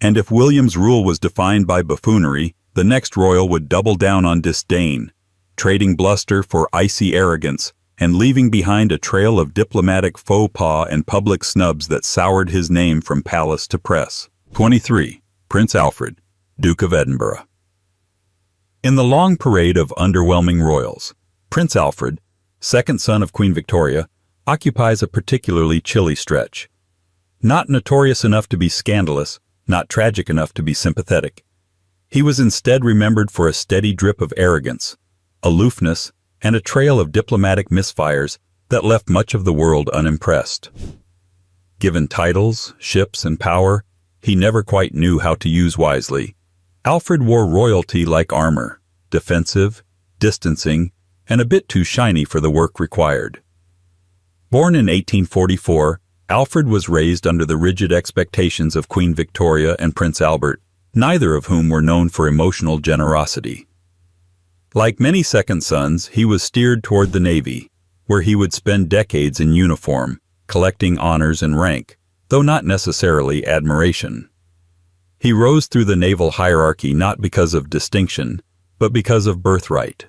And if William's rule was defined by buffoonery, the next royal would double down on disdain, trading bluster for icy arrogance, and leaving behind a trail of diplomatic faux pas and public snubs that soured his name from palace to press. 23. Prince Alfred, Duke of Edinburgh. In the long parade of underwhelming royals, Prince Alfred, second son of Queen Victoria, occupies a particularly chilly stretch. Not notorious enough to be scandalous, not tragic enough to be sympathetic. He was instead remembered for a steady drip of arrogance, aloofness, and a trail of diplomatic misfires that left much of the world unimpressed. Given titles, ships, and power, he never quite knew how to use wisely. Alfred wore royalty like armor, defensive, distancing, and a bit too shiny for the work required. Born in 1844, Alfred was raised under the rigid expectations of Queen Victoria and Prince Albert, neither of whom were known for emotional generosity. Like many second sons, he was steered toward the Navy, where he would spend decades in uniform, collecting honors and rank, though not necessarily admiration. He rose through the naval hierarchy not because of distinction, but because of birthright.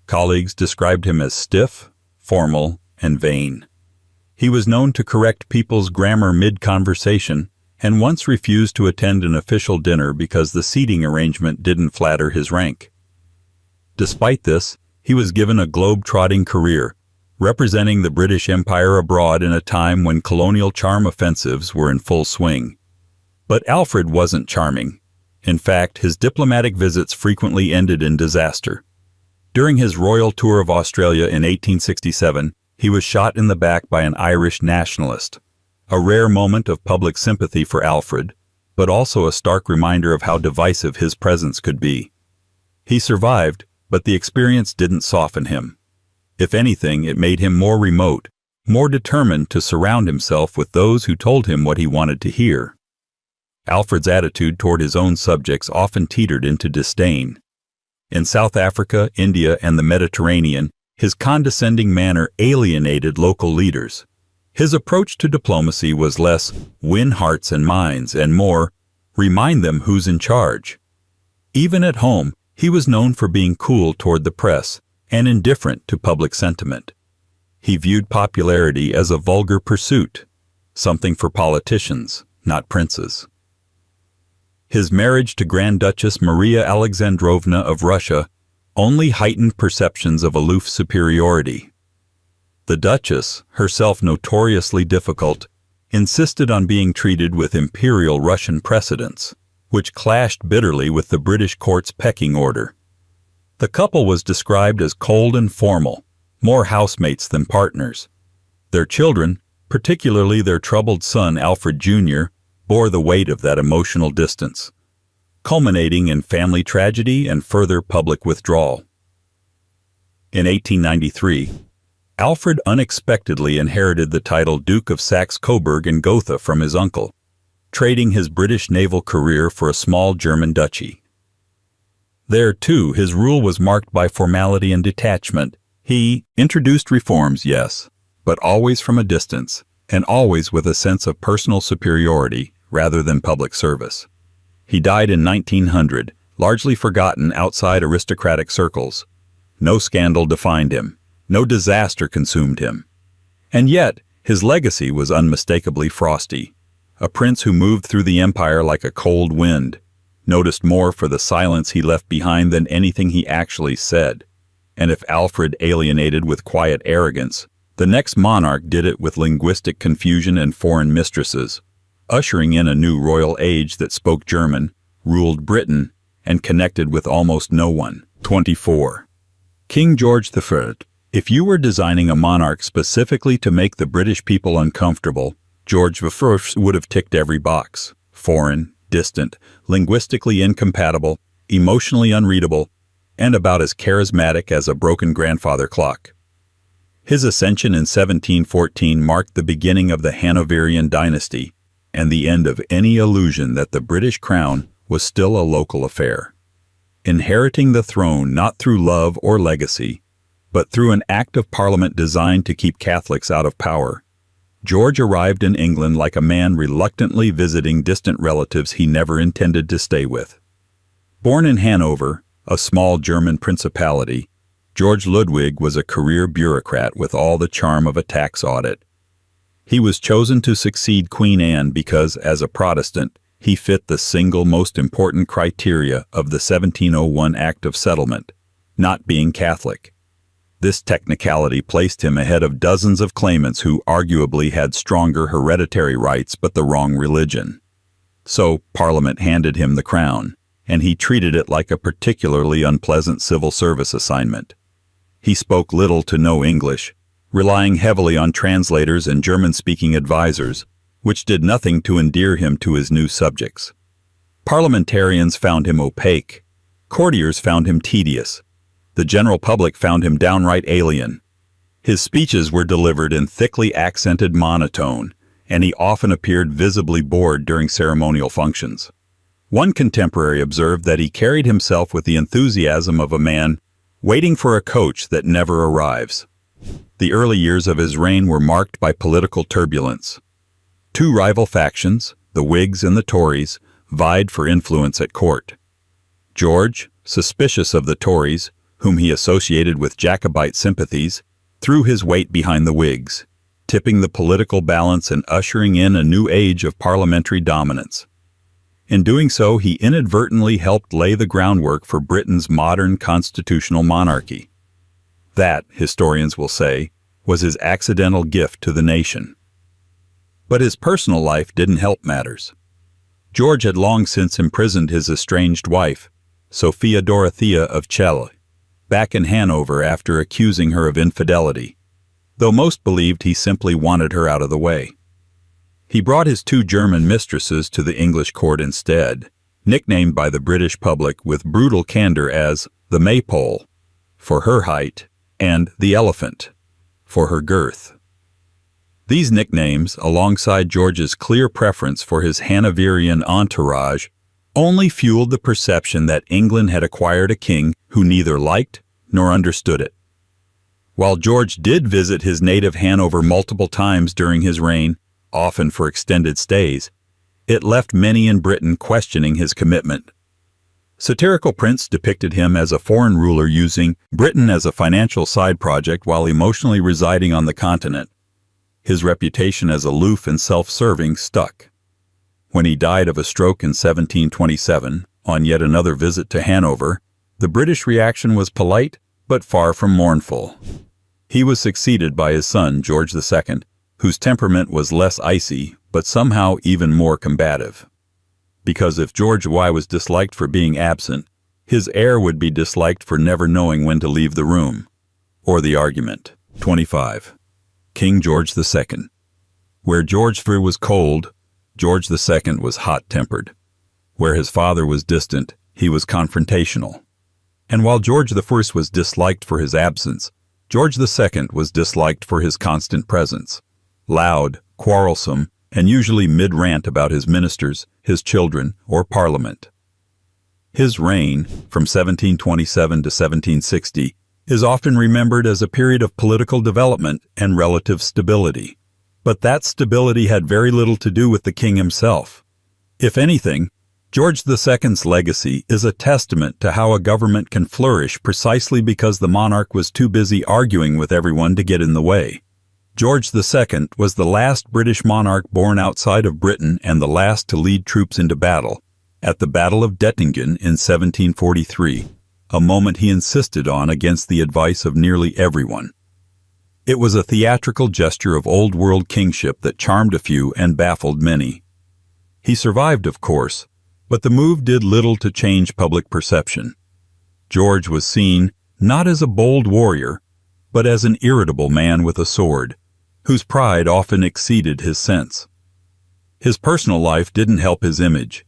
Colleagues described him as stiff, formal, and vain. He was known to correct people's grammar mid-conversation and once refused to attend an official dinner because the seating arrangement didn't flatter his rank. Despite this, he was given a globe-trotting career, representing the British Empire abroad in a time when colonial charm offensives were in full swing. But Alfred wasn't charming. In fact, his diplomatic visits frequently ended in disaster. During his royal tour of Australia in 1867, he was shot in the back by an Irish nationalist, a rare moment of public sympathy for Alfred, but also a stark reminder of how divisive his presence could be. He survived, but the experience didn't soften him. If anything, it made him more remote, more determined to surround himself with those who told him what he wanted to hear. Alfred's attitude toward his own subjects often teetered into disdain. In South Africa, India, and the Mediterranean, his condescending manner alienated local leaders. His approach to diplomacy was less win hearts and minds and more remind them who's in charge. Even at home, he was known for being cool toward the press and indifferent to public sentiment. He viewed popularity as a vulgar pursuit, something for politicians, not princes. His marriage to Grand Duchess Maria Alexandrovna of Russia only heightened perceptions of aloof superiority. The Duchess, herself notoriously difficult, insisted on being treated with imperial Russian precedence, which clashed bitterly with the British court's pecking order. The couple was described as cold and formal, more housemates than partners. Their children, particularly their troubled son Alfred Jr., bore the weight of that emotional distance, culminating in family tragedy and further public withdrawal. In 1893, Alfred unexpectedly inherited the title Duke of Saxe-Coburg and Gotha from his uncle, trading his British naval career for a small German duchy. There, too, his rule was marked by formality and detachment. He introduced reforms, yes, but always from a distance, and always with a sense of personal superiority rather than public service. He died in 1900, largely forgotten outside aristocratic circles. No scandal defined him. No disaster consumed him. And yet, his legacy was unmistakably frosty. A prince who moved through the empire like a cold wind, noticed more for the silence he left behind than anything he actually said. And if Alfred alienated with quiet arrogance, the next monarch did it with linguistic confusion and foreign mistresses, ushering in a new royal age that spoke German, ruled Britain, and connected with almost no one. 24. King George III. If you were designing a monarch specifically to make the British people uncomfortable, George I would have ticked every box. Foreign, distant, linguistically incompatible, emotionally unreadable, and about as charismatic as a broken grandfather clock. His ascension in 1714 marked the beginning of the Hanoverian dynasty and the end of any illusion that the British crown was still a local affair. Inheriting the throne not through love or legacy, but through an act of parliament designed to keep Catholics out of power, George arrived in England like a man reluctantly visiting distant relatives he never intended to stay with. Born in Hanover, a small German principality, George Ludwig was a career bureaucrat with all the charm of a tax audit. He was chosen to succeed Queen Anne because, as a Protestant, he fit the single most important criteria of the 1701 Act of Settlement, not being Catholic. This technicality placed him ahead of dozens of claimants who arguably had stronger hereditary rights but the wrong religion. So, Parliament handed him the crown, and he treated it like a particularly unpleasant civil service assignment. He spoke little to no English, relying heavily on translators and German-speaking advisors, which did nothing to endear him to his new subjects. Parliamentarians found him opaque. Courtiers found him tedious. The general public found him downright alien. His speeches were delivered in thickly accented monotone, and he often appeared visibly bored during ceremonial functions. One contemporary observed that he carried himself with the enthusiasm of a man waiting for a coach that never arrives. The early years of his reign were marked by political turbulence. Two rival factions, the Whigs and the Tories, vied for influence at court. George, suspicious of the Tories, whom he associated with Jacobite sympathies, threw his weight behind the Whigs, tipping the political balance and ushering in a new age of parliamentary dominance. In doing so, he inadvertently helped lay the groundwork for Britain's modern constitutional monarchy. That, historians will say, was his accidental gift to the nation. But his personal life didn't help matters. George had long since imprisoned his estranged wife, Sophia Dorothea of Celle, back in Hanover after accusing her of infidelity, though most believed he simply wanted her out of the way. He brought his two German mistresses to the English court instead, nicknamed by the British public with brutal candor as the Maypole, for her height, and the Elephant, for her girth. These nicknames, alongside George's clear preference for his Hanoverian entourage, only fueled the perception that England had acquired a king who neither liked nor understood it. While George did visit his native Hanover multiple times during his reign, often for extended stays, it left many in Britain questioning his commitment. Satirical prints depicted him as a foreign ruler using Britain as a financial side project while emotionally residing on the continent. His reputation as aloof and self-serving stuck. When he died of a stroke in 1727, on yet another visit to Hanover, the British reaction was polite but far from mournful. He was succeeded by his son, George II, whose temperament was less icy but somehow even more combative. Because if George I was disliked for being absent, his heir would be disliked for never knowing when to leave the room, or the argument. 25. King George II. Where George III was cold, George II was hot-tempered. Where his father was distant, he was confrontational. And while George I was disliked for his absence, George II was disliked for his constant presence. Loud, quarrelsome, and usually mid-rant about his ministers, his children, or Parliament. His reign, from 1727 to 1760, is often remembered as a period of political development and relative stability. But that stability had very little to do with the king himself. If anything, George II's legacy is a testament to how a government can flourish precisely because the monarch was too busy arguing with everyone to get in the way. George II was the last British monarch born outside of Britain and the last to lead troops into battle, at the Battle of Dettingen in 1743, a moment he insisted on against the advice of nearly everyone. It was a theatrical gesture of old-world kingship that charmed a few and baffled many. He survived, of course, but the move did little to change public perception. George was seen not as a bold warrior, but as an irritable man with a sword, whose pride often exceeded his sense. His personal life didn't help his image.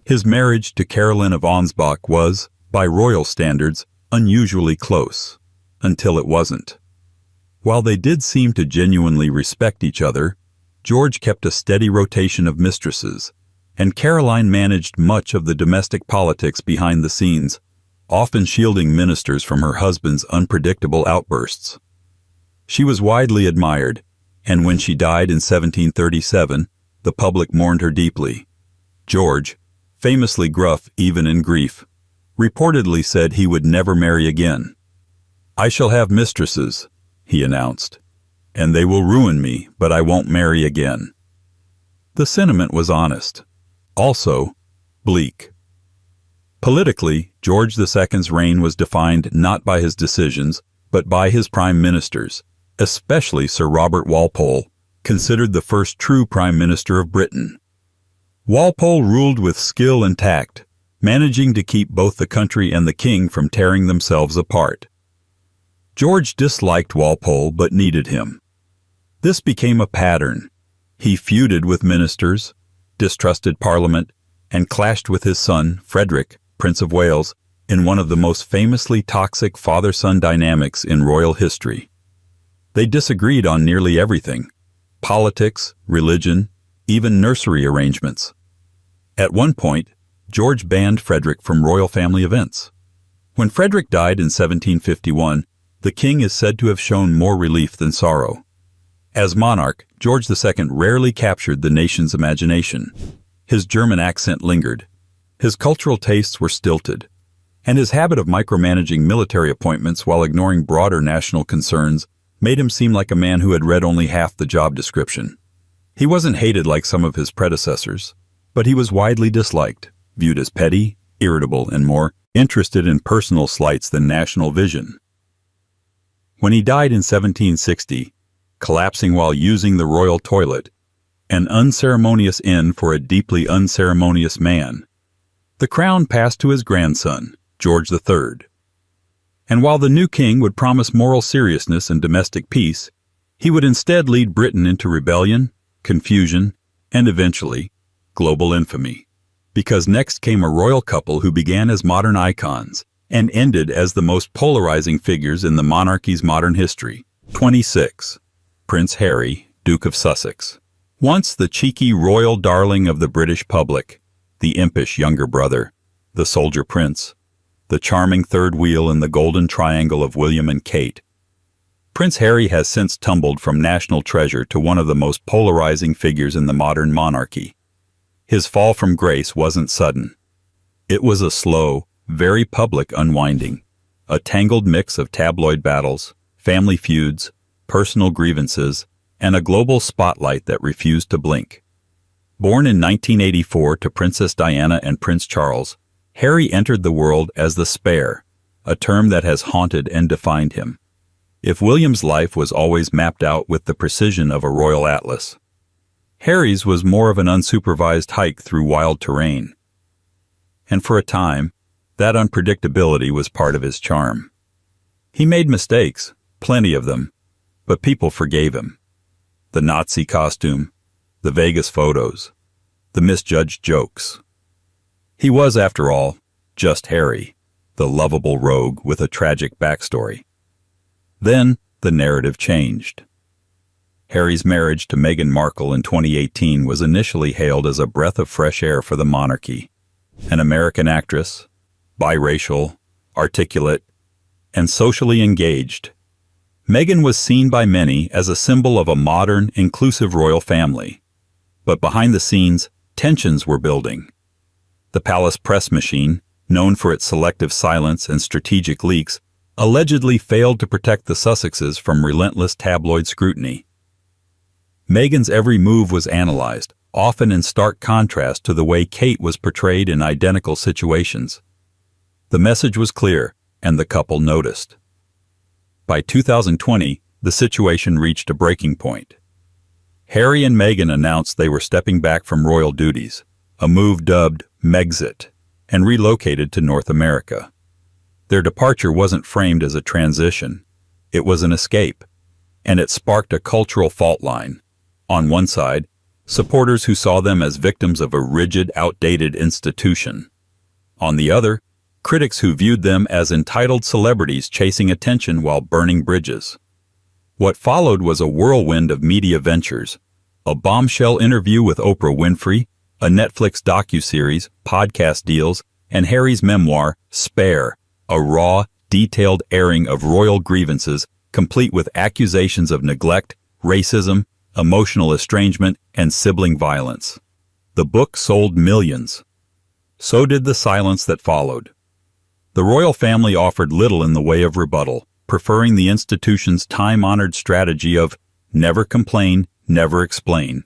His marriage to Caroline of Ansbach was, by royal standards, unusually close, until it wasn't. While they did seem to genuinely respect each other, George kept a steady rotation of mistresses, and Caroline managed much of the domestic politics behind the scenes, often shielding ministers from her husband's unpredictable outbursts. She was widely admired, and when she died in 1737, the public mourned her deeply. George, famously gruff even in grief, reportedly said he would never marry again. "I shall have mistresses," he announced, "and they will ruin me, but I won't marry again." The sentiment was honest. Also, bleak. Politically, George II's reign was defined not by his decisions, but by his prime ministers, especially Sir Robert Walpole, considered the first true prime minister of Britain. Walpole ruled with skill and tact, managing to keep both the country and the king from tearing themselves apart. George disliked Walpole but needed him. This became a pattern. He feuded with ministers, distrusted Parliament, and clashed with his son, Frederick, Prince of Wales, in one of the most famously toxic father-son dynamics in royal history. They disagreed on nearly everything: politics, religion, even nursery arrangements. At one point, George banned Frederick from royal family events. When Frederick died in 1751, the king is said to have shown more relief than sorrow. As monarch, George II rarely captured the nation's imagination. His German accent lingered. His cultural tastes were stilted. And his habit of micromanaging military appointments while ignoring broader national concerns made him seem like a man who had read only half the job description. He wasn't hated like some of his predecessors, but he was widely disliked, viewed as petty, irritable, and more interested in personal slights than national vision. When he died in 1760, collapsing while using the royal toilet, an unceremonious end for a deeply unceremonious man, the crown passed to his grandson, George III. And while the new king would promise moral seriousness and domestic peace, he would instead lead Britain into rebellion, confusion, and eventually, global infamy. Because next came a royal couple who began as modern icons and ended as the most polarizing figures in the monarchy's modern history. 26. Prince Harry, Duke of Sussex. Once the cheeky royal darling of the British public, the impish younger brother, the soldier prince, the charming third wheel in the golden triangle of William and Kate, Prince Harry has since tumbled from national treasure to one of the most polarizing figures in the modern monarchy. His fall from grace wasn't sudden. It was a slow, very public unwinding, a tangled mix of tabloid battles, family feuds, personal grievances, and a global spotlight that refused to blink. Born in 1984 to Princess Diana and Prince Charles, Harry entered the world as the spare, a term that has haunted and defined him. If William's life was always mapped out with the precision of a royal atlas, Harry's was more of an unsupervised hike through wild terrain. And for a time, that unpredictability was part of his charm. He made mistakes, plenty of them, but people forgave him. The Nazi costume, the Vegas photos, the misjudged jokes. He was, after all, just Harry, the lovable rogue with a tragic backstory. Then, the narrative changed. Harry's marriage to Meghan Markle in 2018 was initially hailed as a breath of fresh air for the monarchy. An American actress, biracial, articulate, and socially engaged, Meghan was seen by many as a symbol of a modern, inclusive royal family. But behind the scenes, tensions were building. The palace press machine, known for its selective silence and strategic leaks, allegedly failed to protect the Sussexes from relentless tabloid scrutiny. Meghan's every move was analyzed, often in stark contrast to the way Kate was portrayed in identical situations. The message was clear, and the couple noticed. By 2020, the situation reached a breaking point. Harry and Meghan announced they were stepping back from royal duties, a move dubbed Megxit, and relocated to North America. Their departure wasn't framed as a transition. It was an escape, and it sparked a cultural fault line. On one side, supporters who saw them as victims of a rigid, outdated institution. On the other, critics who viewed them as entitled celebrities chasing attention while burning bridges. What followed was a whirlwind of media ventures, a bombshell interview with Oprah Winfrey, a Netflix docuseries, podcast deals, and Harry's memoir, Spare, a raw, detailed airing of royal grievances, complete with accusations of neglect, racism, emotional estrangement, and sibling violence. The book sold millions. So did the silence that followed. The royal family offered little in the way of rebuttal, preferring the institution's time-honored strategy of never complain, never explain.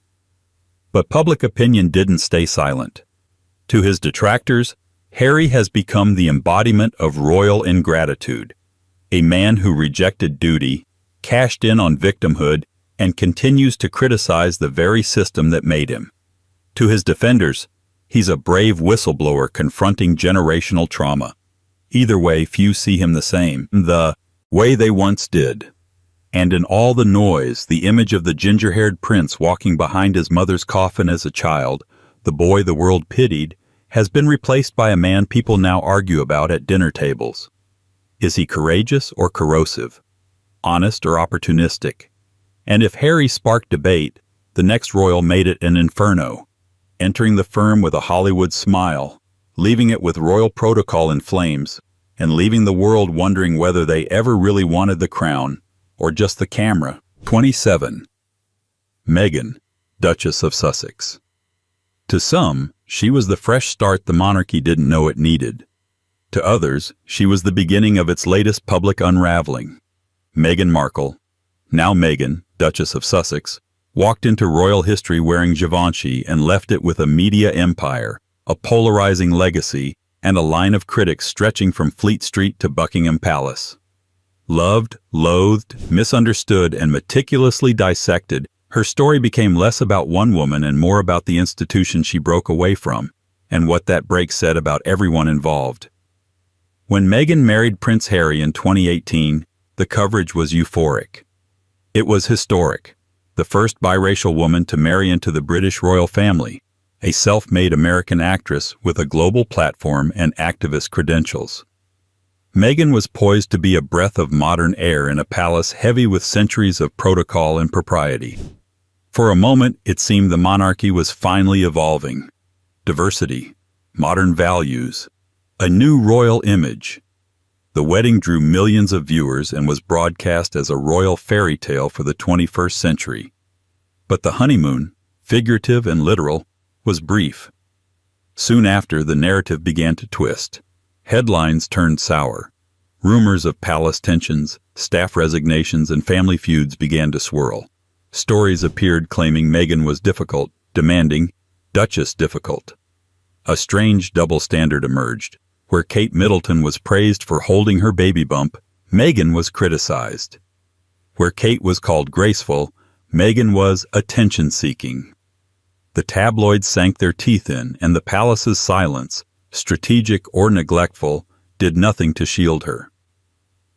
But public opinion didn't stay silent. To his detractors, Harry has become the embodiment of royal ingratitude, a man who rejected duty, cashed in on victimhood, and continues to criticize the very system that made him. To his defenders, he's a brave whistleblower confronting generational trauma. Either way, few see him the same, the way they once did. And in all the noise, the image of the ginger-haired prince walking behind his mother's coffin as a child, the boy the world pitied, has been replaced by a man people now argue about at dinner tables. Is he courageous or corrosive? Honest or opportunistic? And if Harry sparked debate, the next royal made it an inferno, entering the firm with a Hollywood smile, leaving it with royal protocol in flames, and leaving the world wondering whether they ever really wanted the crown, or just the camera. 27. Meghan, Duchess of Sussex. To some, she was the fresh start the monarchy didn't know it needed. To others, she was the beginning of its latest public unraveling. Meghan Markle, now Meghan, Duchess of Sussex, walked into royal history wearing Givenchy and left it with a media empire, a polarizing legacy, and a line of critics stretching from Fleet Street to Buckingham Palace. Loved, loathed, misunderstood, and meticulously dissected, her story became less about one woman and more about the institution she broke away from, and what that break said about everyone involved. When Meghan married Prince Harry in 2018, the coverage was euphoric. It was historic, the first biracial woman to marry into the British royal family, a self-made American actress with a global platform and activist credentials. Meghan was poised to be a breath of modern air in a palace heavy with centuries of protocol and propriety. For a moment, it seemed the monarchy was finally evolving. Diversity, modern values, a new royal image. The wedding drew millions of viewers and was broadcast as a royal fairy tale for the 21st century. But the honeymoon, figurative and literal, was brief. Soon after, the narrative began to twist. Headlines turned sour. Rumors of palace tensions, staff resignations, and family feuds began to swirl. Stories appeared claiming Meghan was difficult, demanding, Duchess difficult. A strange double standard emerged. Where Kate Middleton was praised for holding her baby bump, Meghan was criticized. Where Kate was called graceful, Meghan was attention-seeking. The tabloids sank their teeth in, and the palace's silence, strategic or neglectful, did nothing to shield her.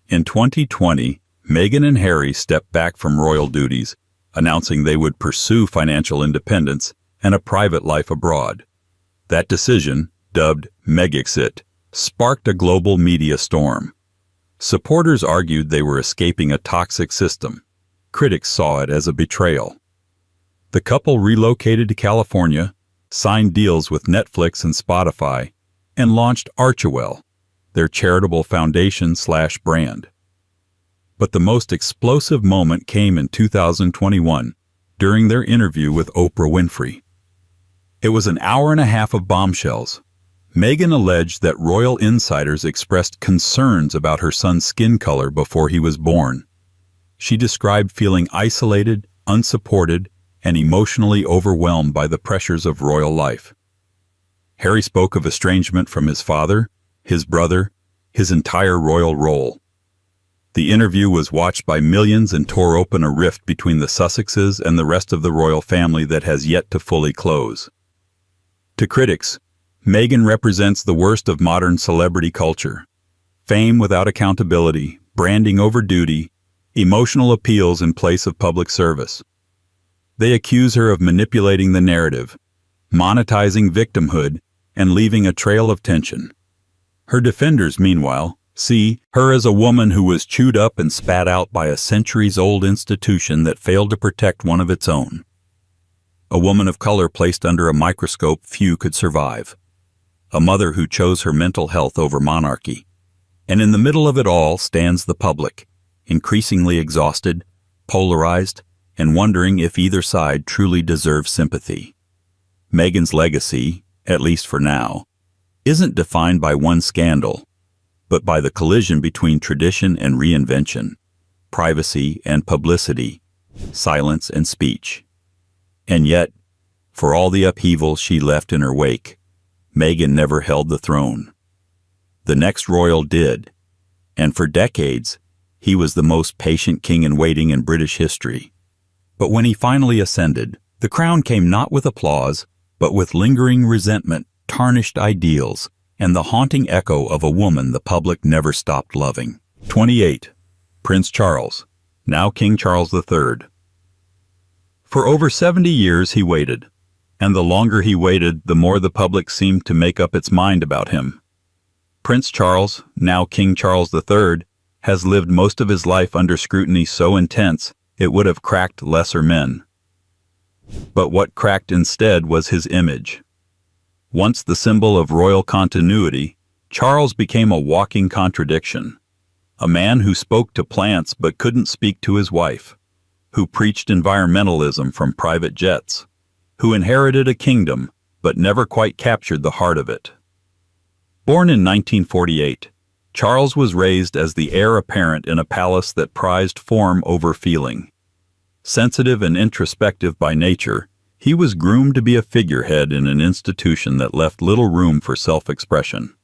In 2020, Meghan and Harry stepped back from royal duties, announcing they would pursue financial independence and a private life abroad. That decision, dubbed Megxit, sparked a global media storm. Supporters argued they were escaping a toxic system. Critics saw it as a betrayal. The couple relocated to California, signed deals with Netflix and Spotify, and launched Archewell, their charitable foundation/brand. But the most explosive moment came in 2021, during their interview with Oprah Winfrey. It was an hour and a half of bombshells. Meghan alleged that royal insiders expressed concerns about her son's skin color before he was born. She described feeling isolated, unsupported, and emotionally overwhelmed by the pressures of royal life. Harry spoke of estrangement from his father, his brother, his entire royal role. The interview was watched by millions and tore open a rift between the Sussexes and the rest of the royal family that has yet to fully close. To critics, Meghan represents the worst of modern celebrity culture. Fame without accountability, branding over duty, emotional appeals in place of public service. They accuse her of manipulating the narrative, monetizing victimhood, and leaving a trail of tension. Her defenders, meanwhile, see her as a woman who was chewed up and spat out by a centuries-old institution that failed to protect one of its own. A woman of color placed under a microscope few could survive. A mother who chose her mental health over monarchy. And in the middle of it all stands the public, increasingly exhausted, polarized, and wondering if either side truly deserves sympathy. Meghan's legacy, at least for now, isn't defined by one scandal, but by the collision between tradition and reinvention, privacy and publicity, silence and speech. And yet, for all the upheaval she left in her wake, Meghan never held the throne. The next royal did, and for decades, he was the most patient king-in-waiting in British history. But when he finally ascended, the crown came not with applause, but with lingering resentment, tarnished ideals, and the haunting echo of a woman the public never stopped loving. 28. Prince Charles, now King Charles III. For over 70 years he waited, and the longer he waited, the more the public seemed to make up its mind about him. Prince Charles, now King Charles III, has lived most of his life under scrutiny so intense it would have cracked lesser men. But what cracked instead was his image. Once the symbol of royal continuity, Charles became a walking contradiction. A man who spoke to plants but couldn't speak to his wife, who preached environmentalism from private jets, who inherited a kingdom but never quite captured the heart of it. Born in 1948, Charles was raised as the heir apparent in a palace that prized form over feeling. Sensitive and introspective by nature, he was groomed to be a figurehead in an institution that left little room for self-expression.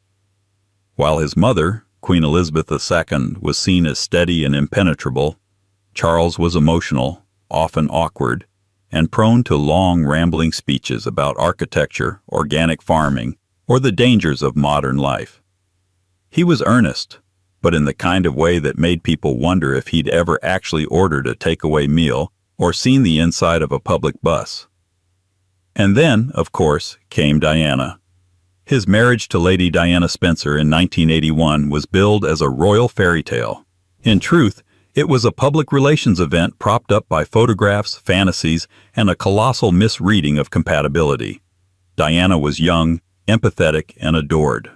While his mother, Queen Elizabeth II, was seen as steady and impenetrable, Charles was emotional, often awkward, and prone to long, rambling speeches about architecture, organic farming, or the dangers of modern life. He was earnest, but in the kind of way that made people wonder if he'd ever actually ordered a takeaway meal or seen the inside of a public bus. And then, of course, came Diana. His marriage to Lady Diana Spencer in 1981 was billed as a royal fairy tale. In truth, it was a public relations event propped up by photographs, fantasies, and a colossal misreading of compatibility. Diana was young, empathetic, and adored.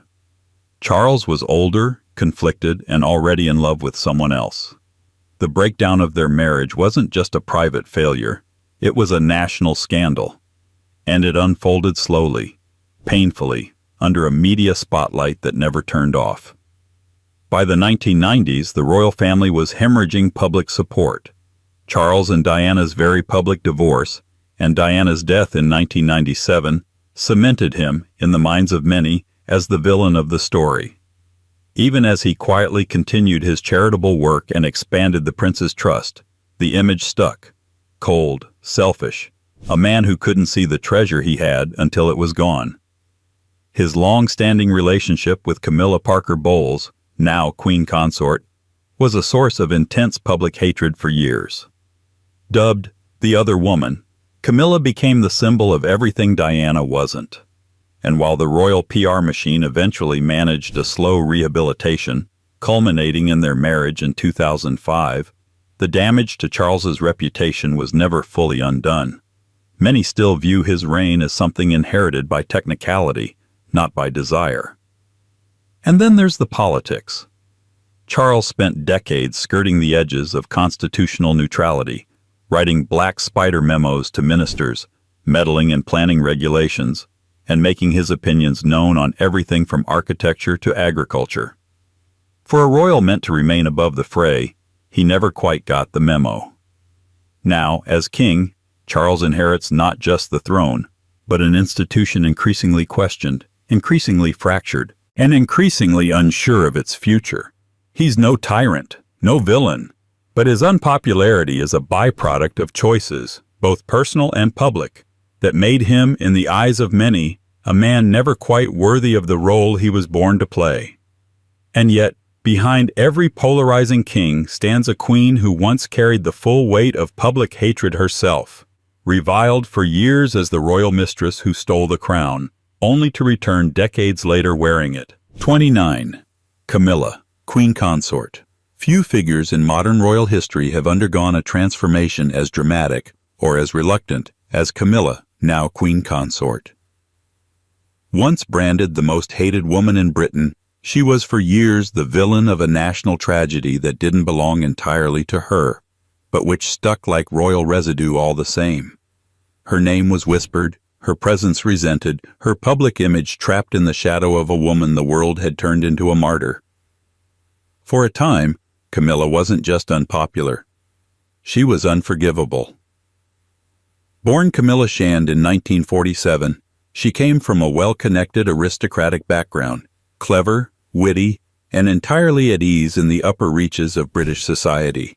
Charles was older, conflicted, and already in love with someone else. The breakdown of their marriage wasn't just a private failure, it was a national scandal. And it unfolded slowly, painfully, under a media spotlight that never turned off. By the 1990s, the royal family was hemorrhaging public support. Charles and Diana's very public divorce, and Diana's death in 1997, cemented him, in the minds of many, as the villain of the story. Even as he quietly continued his charitable work and expanded the prince's trust, the image stuck. Cold, selfish, a man who couldn't see the treasure he had until it was gone. His long-standing relationship with Camilla Parker Bowles, now Queen Consort, was a source of intense public hatred for years. Dubbed the other woman, Camilla became the symbol of everything Diana wasn't. And while the royal PR machine eventually managed a slow rehabilitation, culminating in their marriage in 2005, the damage to Charles's reputation was never fully undone. Many still view his reign as something inherited by technicality, not by desire. And then there's the politics. Charles spent decades skirting the edges of constitutional neutrality, writing black spider memos to ministers, meddling in planning regulations, and making his opinions known on everything from architecture to agriculture. For a royal meant to remain above the fray, he never quite got the memo. Now, as king, Charles inherits not just the throne, but an institution increasingly questioned, increasingly fractured, and increasingly unsure of its future. He's no tyrant, no villain, but his unpopularity is a byproduct of choices, both personal and public, that made him, in the eyes of many, a man never quite worthy of the role he was born to play. And yet, behind every polarizing king stands a queen who once carried the full weight of public hatred herself, reviled for years as the royal mistress who stole the crown, only to return decades later wearing it. 29. Camilla, Queen Consort. Few figures in modern royal history have undergone a transformation as dramatic, or as reluctant, as Camilla, now Queen Consort. Once branded the most hated woman in Britain, she was for years the villain of a national tragedy that didn't belong entirely to her, but which stuck like royal residue all the same. Her name was whispered, her presence resented, her public image trapped in the shadow of a woman the world had turned into a martyr. For a time, Camilla wasn't just unpopular. She was unforgivable. Born Camilla Shand in 1947, she came from a well-connected aristocratic background, clever, witty, and entirely at ease in the upper reaches of British society.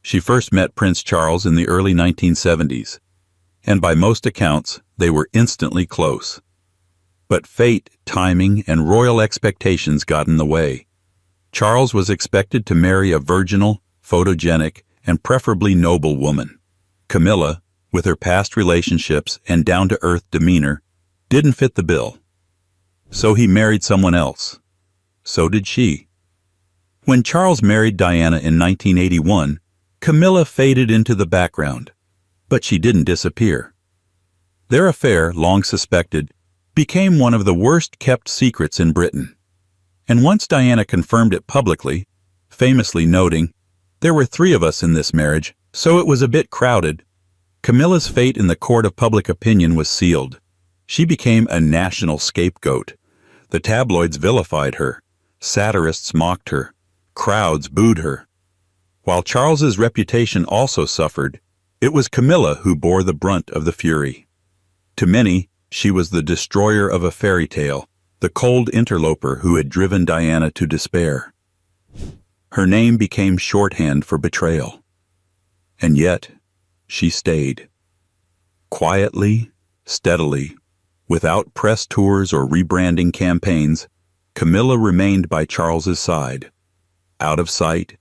She first met Prince Charles in the early 1970s, and by most accounts, they were instantly close. But fate, timing, and royal expectations got in the way. Charles was expected to marry a virginal, photogenic, and preferably noble woman. Camilla, with her past relationships and down-to-earth demeanor, didn't fit the bill. So he married someone else. So did she. When Charles married Diana in 1981, Camilla faded into the background, but she didn't disappear. Their affair, long suspected, became one of the worst-kept secrets in Britain. And once Diana confirmed it publicly, famously noting, "There were 3 of us in this marriage, so it was a bit crowded," Camilla's fate in the court of public opinion was sealed. She became a national scapegoat. The tabloids vilified her. Satirists mocked her. Crowds booed her. While Charles's reputation also suffered, it was Camilla who bore the brunt of the fury. To many, she was the destroyer of a fairy tale, the cold interloper who had driven Diana to despair. Her name became shorthand for betrayal. And yet, she stayed. Quietly, steadily, without press tours or rebranding campaigns, Camilla remained by Charles's side, out of sight,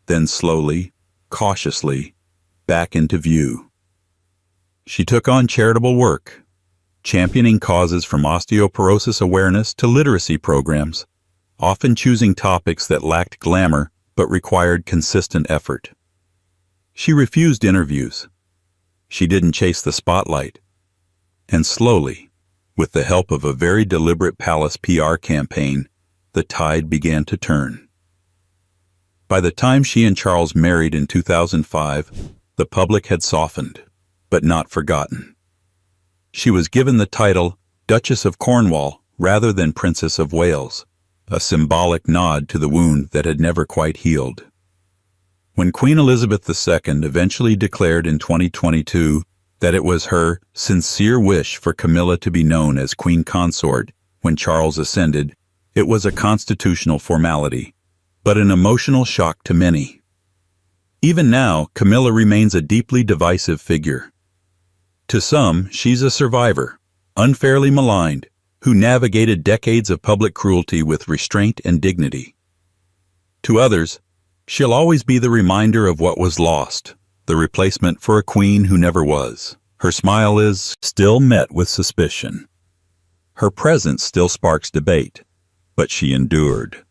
then slowly, cautiously, back into view. She took on charitable work, championing causes from osteoporosis awareness to literacy programs, often choosing topics that lacked glamour but required consistent effort. She refused interviews. She didn't chase the spotlight. And slowly, with the help of a very deliberate palace PR campaign, the tide began to turn. By the time she and Charles married in 2005, the public had softened, but not forgotten. She was given the title Duchess of Cornwall rather than Princess of Wales, a symbolic nod to the wound that had never quite healed. When Queen Elizabeth II eventually declared in 2022 that it was her sincere wish for Camilla to be known as Queen Consort when Charles ascended, it was a constitutional formality, but an emotional shock to many. Even now, Camilla remains a deeply divisive figure. To some, she's a survivor, unfairly maligned, who navigated decades of public cruelty with restraint and dignity. To others, she'll always be the reminder of what was lost, the replacement for a queen who never was. Her smile is still met with suspicion. Her presence still sparks debate, but she endured.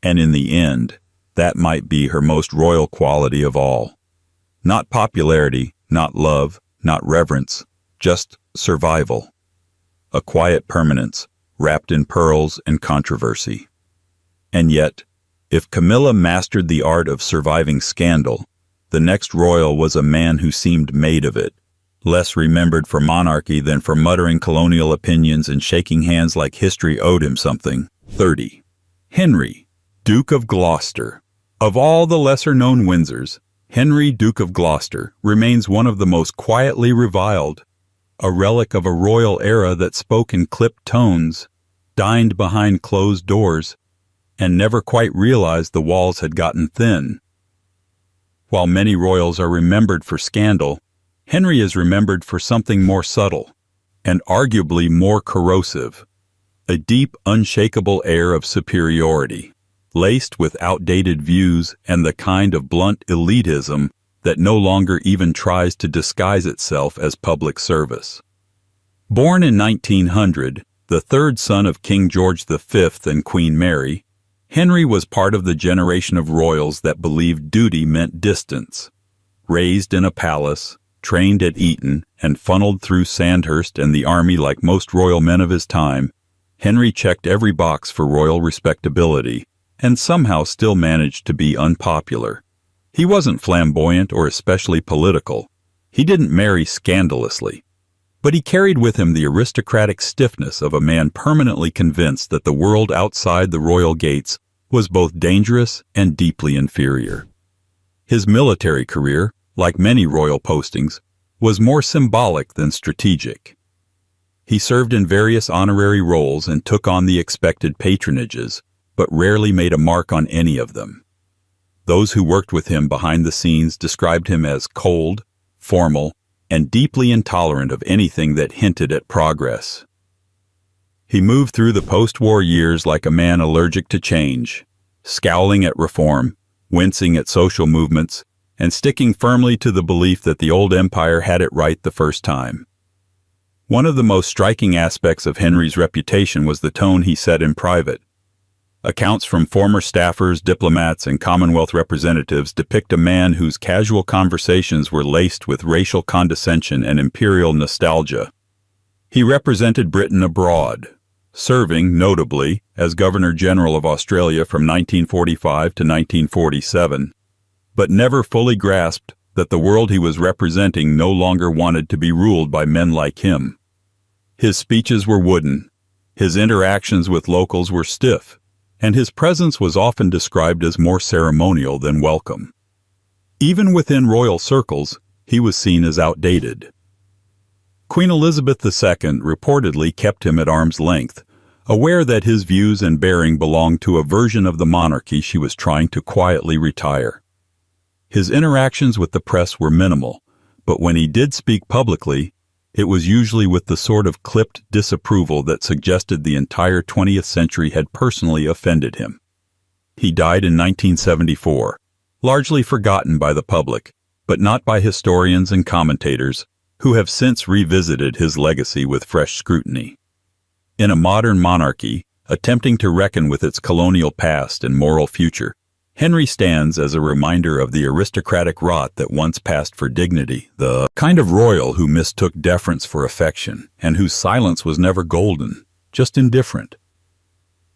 And in the end, that might be her most royal quality of all. Not popularity, not love, not reverence, just survival. A quiet permanence, wrapped in pearls and controversy. And yet, if Camilla mastered the art of surviving scandal, the next royal was a man who seemed made of it, less remembered for monarchy than for muttering colonial opinions and shaking hands like history owed him something. 30. Henry, Duke of Gloucester. Of all the lesser-known Windsors, Henry, Duke of Gloucester, remains one of the most quietly reviled, a relic of a royal era that spoke in clipped tones, dined behind closed doors, and never quite realized the walls had gotten thin. While many royals are remembered for scandal, Henry is remembered for something more subtle, and arguably more corrosive, a deep, unshakable air of superiority, laced with outdated views and the kind of blunt elitism that no longer even tries to disguise itself as public service. Born in 1900, the third son of King George V and Queen Mary, Henry was part of the generation of royals that believed duty meant distance. Raised in a palace, trained at Eton, and funneled through Sandhurst and the army like most royal men of his time, Henry checked every box for royal respectability and somehow still managed to be unpopular. He wasn't flamboyant or especially political. He didn't marry scandalously. But he carried with him the aristocratic stiffness of a man permanently convinced that the world outside the royal gates was both dangerous and deeply inferior. His military career, like many royal postings, was more symbolic than strategic. He served in various honorary roles and took on the expected patronages, but rarely made a mark on any of them. Those who worked with him behind the scenes described him as cold, formal, and deeply intolerant of anything that hinted at progress. He moved through the post-war years like a man allergic to change, scowling at reform, wincing at social movements, and sticking firmly to the belief that the old empire had it right the first time. One of the most striking aspects of Henry's reputation was the tone he set in private. Accounts from former staffers, diplomats, and Commonwealth representatives depict a man whose casual conversations were laced with racial condescension and imperial nostalgia. He represented Britain abroad, serving, notably, as Governor-General of Australia from 1945 to 1947, but never fully grasped that the world he was representing no longer wanted to be ruled by men like him. His speeches were wooden, his interactions with locals were stiff, and his presence was often described as more ceremonial than welcome. Even within royal circles, he was seen as outdated. Queen Elizabeth II reportedly kept him at arm's length, aware that his views and bearing belonged to a version of the monarchy she was trying to quietly retire. His interactions with the press were minimal, but when he did speak publicly, it was usually with the sort of clipped disapproval that suggested the entire 20th century had personally offended him. He died in 1974, largely forgotten by the public, but not by historians and commentators, who have since revisited his legacy with fresh scrutiny. In a modern monarchy, attempting to reckon with its colonial past and moral future, Henry stands as a reminder of the aristocratic rot that once passed for dignity, the kind of royal who mistook deference for affection, and whose silence was never golden, just indifferent.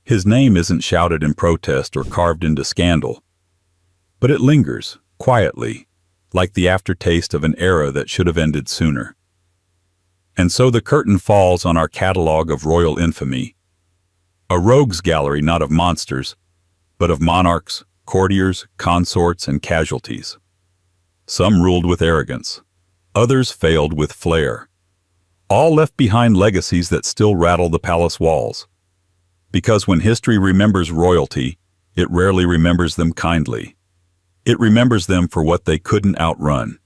His name isn't shouted in protest or carved into scandal, but it lingers, quietly, like the aftertaste of an era that should have ended sooner. And so the curtain falls on our catalogue of royal infamy, a rogues gallery not of monsters, but of monarchs, courtiers, consorts, and casualties. Some ruled with arrogance, others failed with flair. All left behind legacies that still rattle the palace walls. Because when history remembers royalty, it rarely remembers them kindly. It remembers them for what they couldn't outrun.